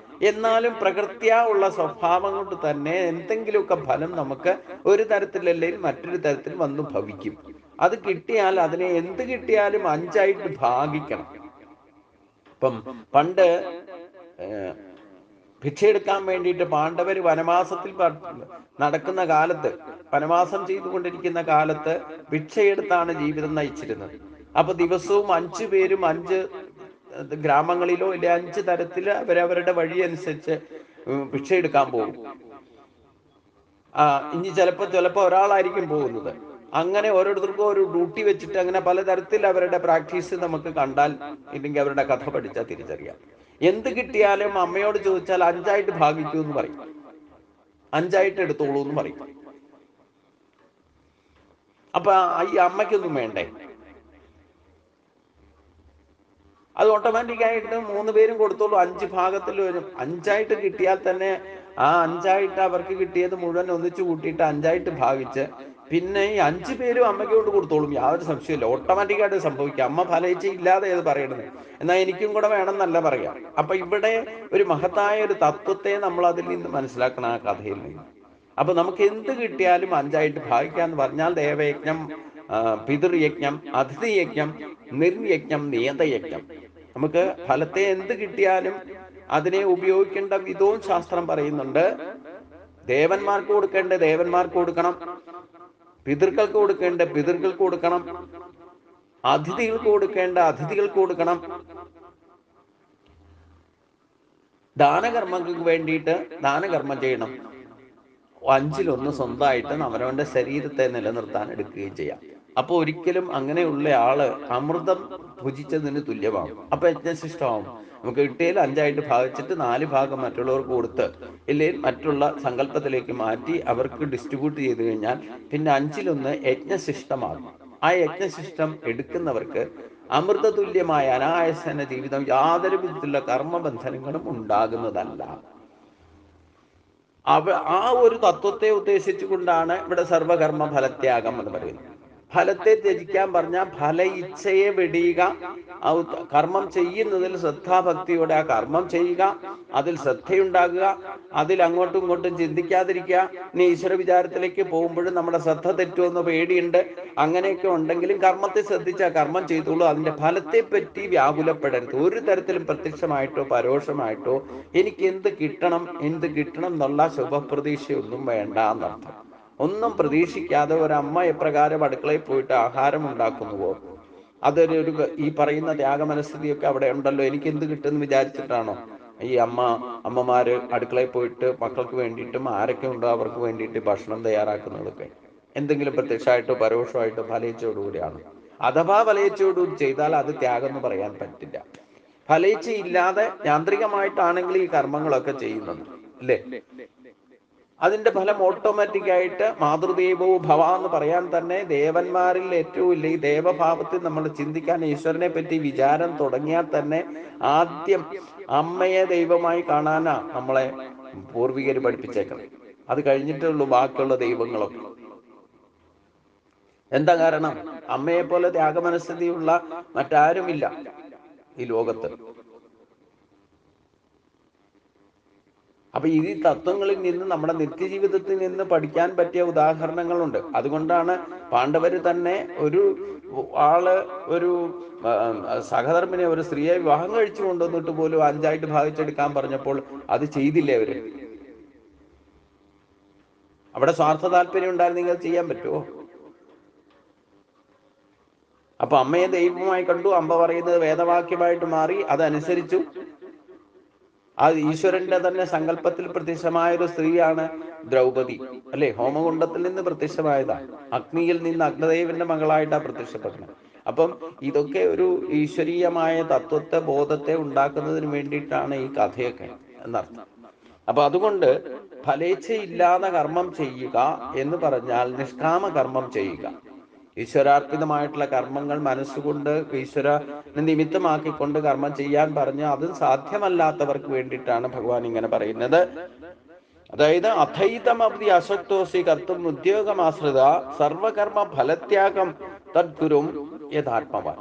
എന്നാലും പ്രകൃത്യാ ഉള്ള സ്വഭാവം കൊണ്ട് തന്നെ എന്തെങ്കിലുമൊക്കെ ഫലം നമുക്ക് ഒരു തരത്തിലല്ലെങ്കിൽ മറ്റൊരു തരത്തിൽ വന്നു ഭവിക്കും. അത് കിട്ടിയാൽ അതിനെ എന്ത് കിട്ടിയാലും 5 ഭാഗിക്കണം. ഇപ്പം പണ്ട് ഭിക്ഷയെടുക്കാൻ വേണ്ടിയിട്ട് പാണ്ഡവർ വനവാസത്തിൽ നടക്കുന്ന കാലത്ത്, വനവാസം ചെയ്തുകൊണ്ടിരിക്കുന്ന കാലത്ത് ഭിക്ഷയെടുത്താണ് ജീവിതം നയിച്ചിരുന്നത്. അപ്പൊ ദിവസവും 5 പേരും 5 ഗ്രാമങ്ങളിലോ ഇല്ല 5 തരത്തിൽ അവരവരുടെ വഴി അനുസരിച്ച് ഭിക്ഷയെടുക്കാൻ പോകും. ഇനി ചിലപ്പോ ഒരാളായിരിക്കും പോകുന്നത്. അങ്ങനെ ഓരോരുത്തർക്കും ഒരു ഡ്യൂട്ടി വെച്ചിട്ട് അങ്ങനെ പലതരത്തിൽ അവരുടെ പ്രാക്ടീസ് നമുക്ക് കണ്ടാൽ, ഇല്ലെങ്കിൽ അവരുടെ കഥ പഠിച്ചാൽ തിരിച്ചറിയാം. എന്ത് കിട്ടിയാലും അമ്മയോട് ചോദിച്ചാൽ 5 ഭാഗിക്കൂ എന്ന് പറയും, 5 എടുത്തോളൂ എന്ന് പറയും. അപ്പൊ ഈ അമ്മയ്ക്കൊന്നും വേണ്ടേ? അത് ഓട്ടോമാറ്റിക്കായിട്ട് 3 പേരും കൊടുത്തോളൂ, 5 ഭാഗത്തിൽ വരും. 5 കിട്ടിയാൽ തന്നെ ആ 5 അവർക്ക് കിട്ടിയത് മുഴുവൻ ഒന്നിച്ചു കൂട്ടിയിട്ട് 5 ഭാഗിച്ച് പിന്നെ ഈ 5 പേരും അമ്മയ്ക്ക് കൊണ്ട് കൊടുത്തോളും. യാതൊരു സംശയമില്ല, ഓട്ടോമാറ്റിക്കായിട്ട് സംഭവിക്കുക. അമ്മ ഫലയിച്ച ഇല്ലാതെ ഏത് പറയണത്, എന്നാൽ എനിക്കും കൂടെ വേണമെന്നല്ല പറയാം. അപ്പൊ ഇവിടെ ഒരു മഹത്തായ ഒരു തത്വത്തെ നമ്മൾ അതിൽ നിന്ന് മനസ്സിലാക്കണം, ആ കഥയിൽ നിന്ന്. അപ്പൊ നമുക്ക് എന്ത് കിട്ടിയാലും 5 ഭാഗിക്കാന്ന് പറഞ്ഞാൽ ദേവയജ്ഞം, പിതൃയജ്ഞം, അതിഥിയജ്ഞം, നിർയജ്ഞം, നിയതയജ്ഞം. നമുക്ക് ഫലത്തെ എന്ത് കിട്ടിയാലും അതിനെ ഉപയോഗിക്കേണ്ട വിധവും ശാസ്ത്രം പറയുന്നുണ്ട്. ദേവന്മാർക്ക് കൊടുക്കേണ്ട ദേവന്മാർക്ക് കൊടുക്കണം, പിതൃക്കൾക്ക് കൊടുക്കേണ്ട പിതൃക്കൾക്ക് കൊടുക്കണം, അതിഥികൾക്ക് കൊടുക്കേണ്ട അതിഥികൾക്ക് കൊടുക്കണം. ദാനകർമ്മങ്ങൾക്ക് വേണ്ടിയിട്ട് ദാനകർമ്മം ചെയ്യണം. 5 സ്വന്തമായിട്ട് അവനവന്റെ ശരീരത്തെ നിലനിർത്താൻ എടുക്കുകയും ചെയ്യാം. അപ്പൊ ഒരിക്കലും അങ്ങനെയുള്ള ആള് അമൃതം ഭുജിച്ചതിന് തുല്യമാവും. അപ്പൊ യജ്ഞശിഷ്ടമാവും. നമുക്ക് കിട്ടിയാൽ 5 ഭാഗിച്ചിട്ട് 4 ഭാഗം മറ്റുള്ളവർക്ക് കൊടുത്ത്, ഇല്ലെങ്കിൽ മറ്റുള്ള സങ്കല്പത്തിലേക്ക് മാറ്റി അവർക്ക് ഡിസ്ട്രിബ്യൂട്ട് ചെയ്ത് കഴിഞ്ഞാൽ പിന്നെ 5 യജ്ഞശിഷ്ടമാകും. ആ യജ്ഞശിഷ്ടം എടുക്കുന്നവർക്ക് അമൃതതുല്യമായ അനായാസന ജീവിതം, യാതൊരു വിധത്തിലുള്ള കർമ്മബന്ധനങ്ങളും ഉണ്ടാകുന്നതല്ല. ആ ഒരു തത്വത്തെ ഉദ്ദേശിച്ചുകൊണ്ടാണ് ഇവിടെ സർവകർമ്മ ഫലത്യാഗം എന്ന് പറയുന്നത്. ഫലത്തെ ത്യജിക്കാൻ പറഞ്ഞാൽ ഫല ഇച്ഛയെ വെടിയുക, കർമ്മം ചെയ്യുന്നതിൽ ശ്രദ്ധാഭക്തിയോടെ ആ കർമ്മം ചെയ്യുക, അതിൽ ശ്രദ്ധയുണ്ടാകുക, അതിൽ അങ്ങോട്ടും ഇങ്ങോട്ടും ചിന്തിക്കാതിരിക്കുക. ഇനി ഈശ്വര വിചാരത്തിലേക്ക് പോകുമ്പോഴും നമ്മുടെ ശ്രദ്ധ തെറ്റുമെന്ന് പേടിയുണ്ട്. അങ്ങനെയൊക്കെ ഉണ്ടെങ്കിലും കർമ്മത്തെ ശ്രദ്ധിച്ചാൽ കർമ്മം ചെയ്തോളൂ. അതിന്റെ ഫലത്തെ പറ്റി വ്യാകുലപ്പെടരുത്. ഒരു തരത്തിലും പ്രത്യക്ഷമായിട്ടോ പരോക്ഷമായിട്ടോ എനിക്ക് എന്ത് കിട്ടണം എന്നുള്ള ശുഭപ്രതീക്ഷയൊന്നും വേണ്ട എന്നർത്ഥം. ഒന്നും പ്രതീക്ഷിക്കാതെ ഒരമ്മ എപ്രകാരം അടുക്കളയിൽ പോയിട്ട് ആഹാരം ഉണ്ടാക്കുന്നുവോ, അതൊരു ഈ പറയുന്ന ത്യാഗമനസ്ഥിതിയൊക്കെ അവിടെ ഉണ്ടല്ലോ. എനിക്ക് എന്ത് കിട്ടുമെന്ന് വിചാരിച്ചിട്ടാണോ ഈ അമ്മമാര് അടുക്കളയിൽ പോയിട്ട് മക്കൾക്ക് വേണ്ടിയിട്ടും ആരൊക്കെ ഉണ്ടോ അവർക്ക് വേണ്ടിയിട്ട് ഭക്ഷണം തയ്യാറാക്കുന്നതൊക്കെ? എന്തെങ്കിലും പ്രത്യക്ഷമായിട്ടോ പരോക്ഷമായിട്ടോ ഫലേച്ഛയോടുകൂടിയാണ്. അഥവാ ഫലേച്ഛയോടുകൂടി ചെയ്താൽ അത് ത്യാഗം എന്ന് പറയാൻ പറ്റില്ല. ഫലേച്ഛയില്ലാതെ യാന്ത്രികമായിട്ടാണെങ്കിൽ ഈ കർമ്മങ്ങളൊക്കെ ചെയ്യുന്നത് അല്ലേ, അതിന്റെ ഫലം ഓട്ടോമാറ്റിക് ആയിട്ട് മാതൃദേവോ ഭവ എന്ന് പറയാൻ തന്നെ ദേവന്മാരിൽ ഏറ്റവും ഇല്ല ഈ ദേവഭാവത്തിൽ നമ്മൾ ചിന്തിക്കാൻ ഈശ്വരനെ പറ്റി വിചാരം തുടങ്ങിയാൽ തന്നെ ആദ്യം അമ്മയെ ദൈവമായി കാണാനാ നമ്മളെ പൂർവികർ പഠിപ്പിച്ചേക്കണം. അത് കഴിഞ്ഞിട്ടുള്ളൂ ബാക്കിയുള്ള ദൈവങ്ങളൊക്കെ. എന്താ കാരണം? അമ്മയെ പോലെ ത്യാഗമനസ്ഥിതിയുള്ള മറ്റാരുമില്ല ഈ ലോകത്ത്. അപ്പൊ ഈ തത്വങ്ങളിൽ നിന്ന് നമ്മുടെ നിത്യജീവിതത്തിൽ നിന്ന് പഠിക്കാൻ പറ്റിയ ഉദാഹരണങ്ങളുണ്ട്. അതുകൊണ്ടാണ് പാണ്ഡവര് തന്നെ ഒരു ഒരു സഹധർമ്മിനെ, ഒരു സ്ത്രീയെ വിവാഹം കഴിച്ചു കൊണ്ടുവന്നിട്ട് പോലും 5 ഭാഗിച്ചെടുക്കാൻ പറഞ്ഞപ്പോൾ അത് ചെയ്തില്ലേ അവര്? അവിടെ സ്വാർത്ഥ താല്പര്യം ഉണ്ടായിരുന്നെങ്കിൽ അത് ചെയ്യാൻ പറ്റുമോ? അപ്പൊ അമ്മയെ ദൈവമായി കണ്ടു, അമ്മ പറയുന്നത് വേദവാക്യമായിട്ട് മാറി, അതനുസരിച്ചു. ആ ഈശ്വരന്റെ തന്നെ സങ്കല്പത്തിൽ പ്രത്യക്ഷമായ ഒരു സ്ത്രീയാണ് ദ്രൗപദി അല്ലെ. ഹോമകുണ്ടത്തിൽ നിന്ന് പ്രത്യക്ഷമായതാ, അഗ്നിയിൽ നിന്ന് അഗ്നദേവന്റെ മകളായിട്ടാ പ്രത്യക്ഷപ്പെടുന്നത്. അപ്പം ഇതൊക്കെ ഒരു ഈശ്വരീയമായ തത്വത്തെ, ബോധത്തെ ഉണ്ടാക്കുന്നതിന് വേണ്ടിയിട്ടാണ് ഈ കഥയൊക്കെ എന്നർത്ഥം. അപ്പൊ അതുകൊണ്ട് ഫലേച്ഛയില്ലാതെ കർമ്മം ചെയ്യുക എന്ന് പറഞ്ഞാൽ നിഷ്കാമ കർമ്മം ചെയ്യുക. ഈശ്വരാർപ്പിതമായിട്ടുള്ള കർമ്മങ്ങൾ മനസ്സുകൊണ്ട് ഈശ്വരനെ നിമിത്തമാക്കിക്കൊണ്ട് കർമ്മം ചെയ്യാൻ പറഞ്ഞ് അതും സാധ്യമല്ലാത്തവർക്ക് വേണ്ടിയിട്ടാണ് ഭഗവാൻ ഇങ്ങനെ പറയുന്നത്. അതായത് അഥൈതമപി അശക്തോസി കർത്തും ഉദ്യോഗമാശ്രിത സർവകർമ്മ ഫലത്യാഗം തദ്ഗുരും യഥാത്മവാൻ.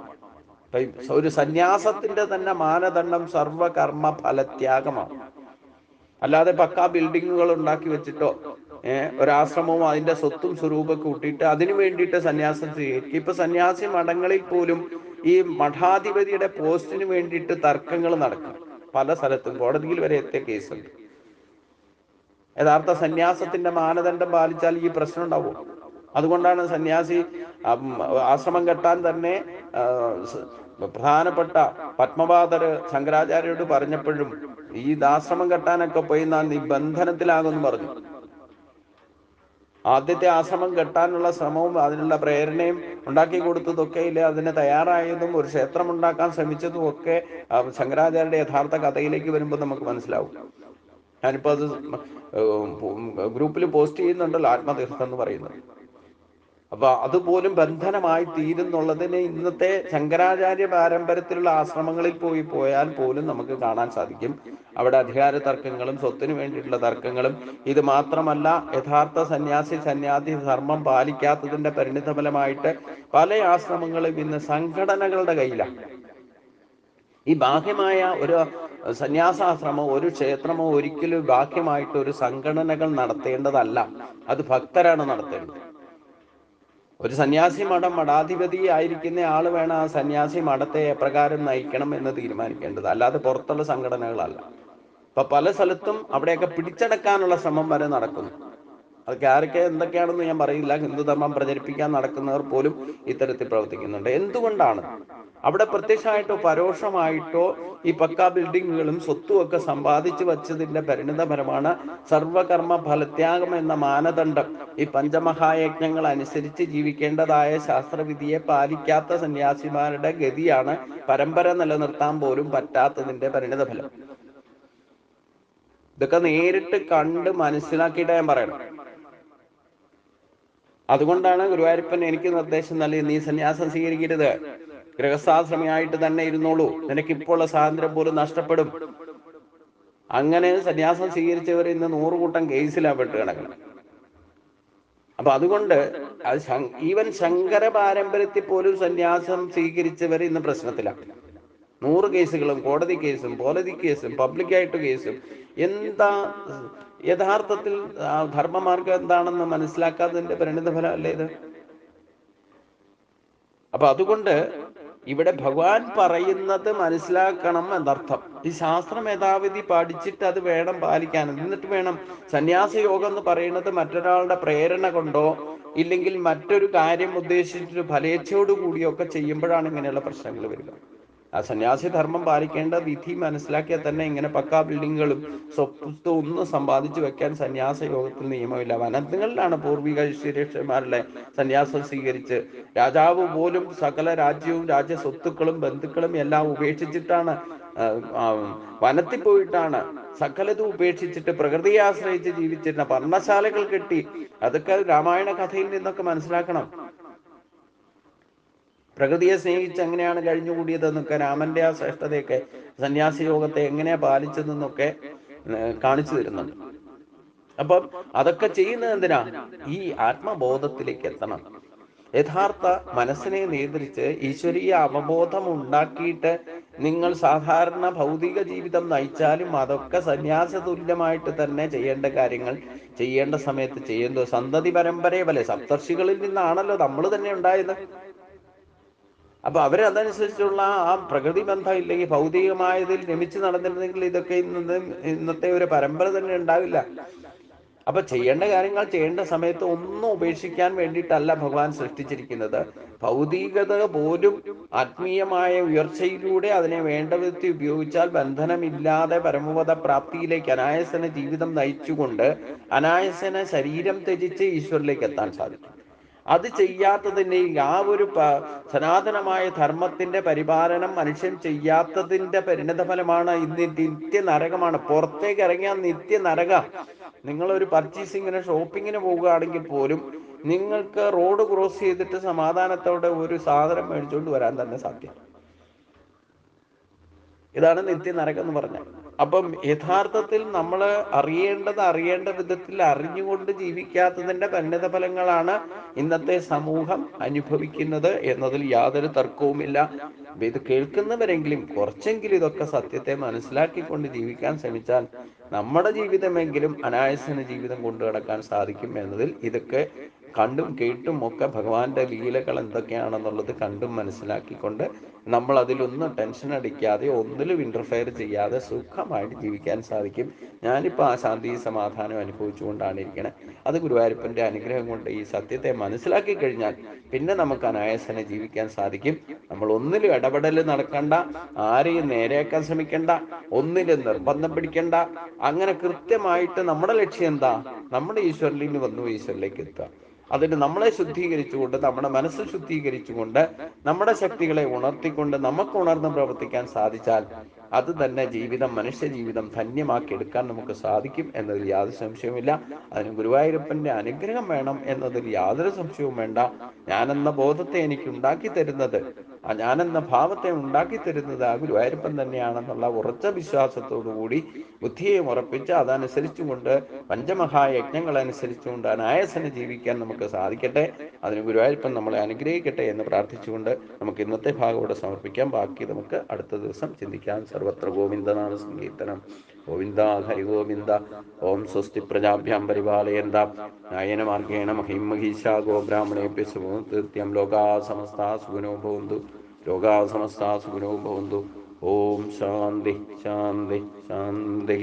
ഒരു സന്യാസത്തിന്റെ തന്നെ മാനദണ്ഡം സർവകർമ്മ ഫലത്യാഗമാണ്. അല്ലാതെ പക്കാ ബിൽഡിങ്ങുകൾ ഉണ്ടാക്കി വെച്ചിട്ടോ ഒരാശ്രമവും അതിന്റെ സ്വത്തും സ്വരൂപം കൂട്ടിയിട്ട് അതിനു വേണ്ടിയിട്ട് സന്യാസം സ്വീകരിക്കും. ഇപ്പൊ സന്യാസി മഠങ്ങളിൽ പോലും ഈ മഠാധിപതിയുടെ പോസ്റ്റിന് വേണ്ടിയിട്ട് തർക്കങ്ങൾ നടക്കും. പല സ്ഥലത്തും കോടതിയിൽ വരെ എത്തിയ കേസുണ്ട്. യഥാർത്ഥ സന്യാസത്തിന്റെ മാനദണ്ഡം പാലിച്ചാൽ ഈ പ്രശ്നം ഉണ്ടാവും. അതുകൊണ്ടാണ് സന്യാസി ആശ്രമം കെട്ടാൻ തന്നെ പ്രധാനപ്പെട്ട പത്മപാദര് ശങ്കരാചാര്യോട് പറഞ്ഞപ്പോഴും ഈ ആശ്രമം കെട്ടാനൊക്കെ പോയി നീ ബന്ധനത്തിലാകുമെന്ന് പറഞ്ഞു. ആദ്യത്തെ ആശ്രമം കെട്ടാനുള്ള ശ്രമവും അതിനുള്ള പ്രേരണയും ഉണ്ടാക്കി കൊടുത്തതൊക്കെ ഇല്ല, അതിന് തയ്യാറായതും ഒരു ക്ഷേത്രം ഉണ്ടാക്കാൻ ശ്രമിച്ചതും ഒക്കെ ശങ്കരാചാര്യരുടെ യഥാർത്ഥ കഥയിലേക്ക് വരുമ്പോൾ നമുക്ക് മനസ്സിലാവും. ഞാനിപ്പോ അത് ഗ്രൂപ്പിൽ പോസ്റ്റ് ചെയ്യുന്നുണ്ടല്ലോ, ആത്മതീർത്ഥം എന്ന് പറയുന്നത്. അപ്പൊ അതുപോലും ബന്ധനമായി തീരുന്നുള്ളതിന് ഇന്നത്തെ ശങ്കരാചാര്യ പാരമ്പര്യത്തിലുള്ള ആശ്രമങ്ങളിൽ പോയാൽ പോലും നമുക്ക് കാണാൻ സാധിക്കും. അവിടെ അധികാര തർക്കങ്ങളും സ്വത്തിനു വേണ്ടിയിട്ടുള്ള തർക്കങ്ങളും. ഇത് മാത്രമല്ല, യഥാർത്ഥ സന്യാസി ധർമ്മം പാലിക്കാത്തതിന്റെ പരിണിത ഫലമായിട്ട് പല ആശ്രമങ്ങളും ഇന്ന് സംഘടനകളുടെ കയ്യിലാണ്. ഈ ബാഹ്യമായ ഒരു സന്യാസാശ്രമോ ഒരു ക്ഷേത്രമോ ഒരിക്കലും ബാഹ്യമായിട്ട് ഒരു സംഘടനകൾ നടത്തേണ്ടതല്ല, അത് ഭക്തരാണ് നടത്തേണ്ടത്. ഒരു സന്യാസി മഠം മഠാധിപതി ആയിരിക്കുന്ന ആള് വേണം ആ സന്യാസി മഠത്തെ എപ്രകാരം നയിക്കണം എന്ന് തീരുമാനിക്കേണ്ടത്, അല്ലാതെ പുറത്തുള്ള സംഘടനകളല്ല. ഇപ്പൊ പല സ്ഥലത്തും അവിടെയൊക്കെ പിടിച്ചടക്കാനുള്ള ശ്രമം വരെ നടക്കുന്നു. അതൊക്കെ ആരൊക്കെ എന്തൊക്കെയാണെന്ന് ഞാൻ പറയില്ല. ഹിന്ദുധർമ്മം പ്രചരിപ്പിക്കാൻ നടക്കുന്നവർ പോലും ഇത്തരത്തിൽ പ്രവർത്തിക്കുന്നുണ്ട്. എന്തുകൊണ്ടാണ്? അവിടെ പ്രത്യക്ഷമായിട്ടോ പരോക്ഷമായിട്ടോ ഈ പക്കാ ബിൽഡിങ്ങുകളും സ്വത്തും ഒക്കെ സമ്പാദിച്ചു വച്ചതിന്റെ പരിണിതഫലമാണ് സർവകർമ്മ ഫലത്യാഗം എന്ന മാനദണ്ഡം. ഈ പഞ്ചമഹായജ്ഞങ്ങൾ അനുസരിച്ച് ജീവിക്കേണ്ടതായ ശാസ്ത്രവിധിയെ പാലിക്കാത്ത സന്യാസിമാരുടെ ഗതിയാണ് പരമ്പര നിലനിർത്താൻ പോലും പറ്റാത്തതിന്റെ പരിണിതഫലം. ഇതൊക്കെ നേരിട്ട് കണ്ട് മനസ്സിലാക്കിയിട്ട് ഞാൻ പറയണം. അതുകൊണ്ടാണ് ഗുരുവായൂരപ്പൻ എനിക്ക് നിർദ്ദേശം നൽകി, നീ സന്യാസം സ്വീകരിക്കരുത്, ഗൃഹസ്ഥാശ്രമിയായിട്ട് തന്നെ ഇരുന്നോളൂ, നിനക്കിപ്പോൾ സ്വാതന്ത്ര്യം പോലും നഷ്ടപ്പെടും. അങ്ങനെ സന്യാസം സ്വീകരിച്ചവർ ഇന്ന് 100 കൂട്ടം കേസിലാണ് പെട്ട് കിടക്കുന്നത്. അപ്പൊ അതുകൊണ്ട് ഈവൻ ശങ്കര പാരമ്പര്യത്തിൽ പോലും സന്യാസം സ്വീകരിച്ചവർ ഇന്ന് പ്രശ്നത്തിലാണ്. 100 കേസുകളും കോടതി കേസും പോലീസ് കേസും പബ്ലിക്കായിട്ട് കേസും. എന്താ യഥാർത്ഥത്തിൽ ധർമ്മമാർഗം എന്താണെന്ന് മനസ്സിലാക്കാത്തതിന്റെ പരിണിതഫലം അല്ലേ ഇത്? അപ്പൊ അതുകൊണ്ട് ഇവിടെ ഭഗവാൻ പറയുന്നത് മനസ്സിലാക്കണം എന്നർത്ഥം. ഈ ശാസ്ത്രം യഥാവിധി പഠിച്ചിട്ട് അത് വേണം പാലിക്കാൻ. എന്നിട്ട് വേണം സന്യാസ യോഗം എന്ന് പറയുന്നത് മറ്റൊരാളുടെ പ്രേരണ കൊണ്ടോ ഇല്ലെങ്കിൽ മറ്റൊരു കാര്യം ഉദ്ദേശിച്ചിട്ട് ഫലേച്ഛയോടു കൂടിയോ ഒക്കെ ചെയ്യുമ്പോഴാണ് ഇങ്ങനെയുള്ള പ്രശ്നങ്ങൾ വരിക. ആ സന്യാസി ധർമ്മം പാലിക്കേണ്ട വിധി മനസ്സിലാക്കിയാൽ തന്നെ ഇങ്ങനെ പക്കാ ബിൽഡിങ്ങുകളും സ്വത്തും ഒന്നും സമ്പാദിച്ചു വെക്കാൻ സന്യാസ യോഗത്തിൽ നിയമമില്ല. വനങ്ങളിലാണ് പൂർവിക ശിഷ്യന്മാരുടെ സന്യാസം സ്വീകരിച്ച് രാജാവ് പോലും സകല രാജ്യവും രാജ്യ സ്വത്തുക്കളും ബന്ധുക്കളും എല്ലാം ഉപേക്ഷിച്ചിട്ടാണ് വനത്തിൽ പോയിട്ടാണ് സകലതും ഉപേക്ഷിച്ചിട്ട് പ്രകൃതിയെ ആശ്രയിച്ച് ജീവിച്ചിരുന്ന പർണശാലകൾ കെട്ടി. അതൊക്കെ രാമായണ കഥയിൽ നിന്നൊക്കെ മനസ്സിലാക്കണം. പ്രകൃതിയെ സ്നേഹിച്ച് എങ്ങനെയാണ് കഴിഞ്ഞുകൂടിയതെന്നൊക്കെ, രാമന്റെ ആ ശ്രേഷ്ഠതയൊക്കെ, സന്യാസി യോഗത്തെ എങ്ങനെയാ പാലിച്ചതെന്നൊക്കെ കാണിച്ചു തരുന്നുണ്ട്. അപ്പം അതൊക്കെ ചെയ്യുന്നത് എന്തിനാ? ഈ ആത്മബോധത്തിലേക്ക് എത്തണം. യഥാർത്ഥ മനസ്സിനെ നിയന്ത്രിച്ച് ഈശ്വരീയ അവബോധം ഉണ്ടാക്കിയിട്ട് നിങ്ങൾ സാധാരണ ഭൗതിക ജീവിതം നയിച്ചാലും അതൊക്കെ സന്യാസ തുല്യമായിട്ട് തന്നെ ചെയ്യേണ്ട കാര്യങ്ങൾ ചെയ്യേണ്ട സമയത്ത് ചെയ്യുന്നത്. സന്തതി പരമ്പരയെ പോലെ സപ്തർഷികളിൽ നിന്നാണല്ലോ നമ്മൾ തന്നെ ഉണ്ടായത്. അപ്പൊ അവരതനുസരിച്ചുള്ള ആ പ്രകൃതി ബന്ധം ഇല്ലെങ്കിൽ, ഭൗതികമായതിൽ രമിച്ച് നടന്നിരുന്നെങ്കിൽ ഇതൊക്കെ ഇന്നത്തെ ഒരു പരമ്പര തന്നെ ഉണ്ടാവില്ല. അപ്പൊ ചെയ്യേണ്ട കാര്യങ്ങൾ ചെയ്യേണ്ട സമയത്ത് ഒന്നും ഉപേക്ഷിക്കാൻ വേണ്ടിയിട്ടല്ല ഭഗവാൻ സൃഷ്ടിച്ചിരിക്കുന്നത്. ഭൗതികത പോലും ആത്മീയമായ ഉയർച്ചയിലൂടെ അതിനെ വേണ്ട വിധത്തിൽ ഉപയോഗിച്ചാൽ ബന്ധനമില്ലാതെ പരമപദ പ്രാപ്തിയിലേക്ക് അനായാസന ജീവിതം നയിച്ചുകൊണ്ട് അനായാസന ശരീരം ത്യജിച്ച് ഈശ്വരിലേക്ക് എത്താൻ സാധിക്കും. അത് ചെയ്യാത്തതിന്റെ ആ ഒരു സനാതനമായ ധർമ്മത്തിന്റെ പരിപാലനം മനുഷ്യൻ ചെയ്യാത്തതിന്റെ പരിണതഫലമാണ് ഇന്ന് നിത്യ നരകമാണ്. പുറത്തേക്ക് ഇറങ്ങിയാൽ നിത്യ നരക. നിങ്ങളൊരു പർച്ചേസിങ്ങിന് ഷോപ്പിങ്ങിന് പോവുകയാണെങ്കിൽ പോലും നിങ്ങൾക്ക് റോഡ് ക്രോസ് ചെയ്തിട്ട് സമാധാനത്തോടെ ഒരു സാധനം മേടിച്ചുകൊണ്ട് വരാൻ തന്നെ സാധ്യം. ഇതാണ് നിത്യ നരകം എന്ന് പറഞ്ഞത്. അപ്പം യഥാർത്ഥത്തിൽ നമ്മൾ അറിയേണ്ട വിധത്തിൽ അറിഞ്ഞുകൊണ്ട് ജീവിക്കാത്തതിന്റെ പരിണിത ഫലങ്ങളാണ് ഇന്നത്തെ സമൂഹം അനുഭവിക്കുന്നത് എന്നതിൽ യാതൊരു തർക്കവുമില്ല. ഇത് കേൾക്കുന്നവരെങ്കിലും കുറച്ചെങ്കിലും ഇതൊക്കെ സത്യത്തെ മനസ്സിലാക്കിക്കൊണ്ട് ജീവിക്കാൻ ശ്രമിച്ചാൽ നമ്മുടെ ജീവിതമെങ്കിലും അനായാസന ജീവിതം കൊണ്ടു നടക്കാൻ സാധിക്കും എന്നതിൽ ഇതൊക്കെ കണ്ടും കേട്ടും ഒക്കെ ഭഗവാന്റെ ലീലകൾ എന്തൊക്കെയാണെന്നുള്ളത് കണ്ടും മനസ്സിലാക്കിക്കൊണ്ട് നമ്മൾ അതിലൊന്നും ടെൻഷൻ അടിക്കാതെ ഒന്നിലും ഇന്റർഫെയർ ചെയ്യാതെ സുഖമായിട്ട് ജീവിക്കാൻ സാധിക്കും. ഞാനിപ്പോൾ ആ ശാന്തി സമാധാനം അനുഭവിച്ചുകൊണ്ടാണ് ഇരിക്കണേ. അത് ഗുരുവായൂരപ്പന്റെ അനുഗ്രഹം കൊണ്ട് ഈ സത്യത്തെ മനസ്സിലാക്കി കഴിഞ്ഞാൽ പിന്നെ നമുക്ക് അനായാസനെ ജീവിക്കാൻ സാധിക്കും. നമ്മൾ ഒന്നിലും ഇടപെടൽ നടക്കണ്ട, ആരെയും നേരെയാക്കാൻ ശ്രമിക്കണ്ട, ഒന്നിലും നിർബന്ധം പിടിക്കണ്ട. അങ്ങനെ കൃത്യമായിട്ട് നമ്മുടെ ലക്ഷ്യം എന്താ? നമ്മുടെ ഈശ്വരനിൽ നിന്ന് വന്നു ഈശ്വരിലേക്ക് എത്തുക. അതിന് നമ്മളെ ശുദ്ധീകരിച്ചുകൊണ്ട്, നമ്മുടെ മനസ്സ് ശുദ്ധീകരിച്ചുകൊണ്ട്, നമ്മുടെ ശക്തികളെ ഉണർത്തിക്കൊണ്ട് നമുക്ക് ഉണർന്ന് പ്രവർത്തിക്കാൻ സാധിച്ചാൽ അത് തന്നെ ജീവിതം, മനുഷ്യ ജീവിതം ധന്യമാക്കി എടുക്കാൻ നമുക്ക് സാധിക്കും എന്നതിൽ യാതൊരു സംശയവുമില്ല. അതിന് ഗുരുവായൂരപ്പന്റെ അനുഗ്രഹം വേണം എന്നതിൽ യാതൊരു സംശയവും വേണ്ട. ഞാനെന്ന ബോധത്തെ എനിക്ക് ഉണ്ടാക്കി തരുന്നത്, ആ ഞാനെന്ന ഭാവത്തെ ഉണ്ടാക്കി തരുന്നത് ആ ഗുരുവായൂരപ്പൻ തന്നെയാണെന്നുള്ള ഉറച്ച വിശ്വാസത്തോടുകൂടി ബുദ്ധിയെ ഉറപ്പിച്ച് അതനുസരിച്ചുകൊണ്ട് പഞ്ചമഹായജ്ഞങ്ങൾ അനുസരിച്ചുകൊണ്ട് അനായാസന ജീവിക്കാൻ നമുക്ക് സാധിക്കട്ടെ. അതിന് ഗുരുവായൂരപ്പൻ നമ്മളെ അനുഗ്രഹിക്കട്ടെ എന്ന് പ്രാർത്ഥിച്ചുകൊണ്ട് നമുക്ക് ഇന്നത്തെ ഭാഗം ഇവിടെ സമർപ്പിക്കാം. ബാക്കി നമുക്ക് അടുത്ത ദിവസം ചിന്തിക്കാം. സർവത്ര ഗോവിന്ദനാമ സങ്കീർത്തനം. ഗോവിന്ദ ഹരി ഗോവിന്ദ. ഓം സ്വസ്തി പ്രജാഭ്യാം പരിപാലയന്താം ന്യായേന മാർഗേണ മഹിം മഹീശാ ഗോബ്രാഹ്മണേഭ്യഃ ശുഭം ലോകാ സമസ്താ സുഖിനോ ഭവന്തു. ലോകാ സമസ്താ സുഖിനോ ഭവന്തു. ഓം ശാന്തി ശാന്തി ശാന്തി.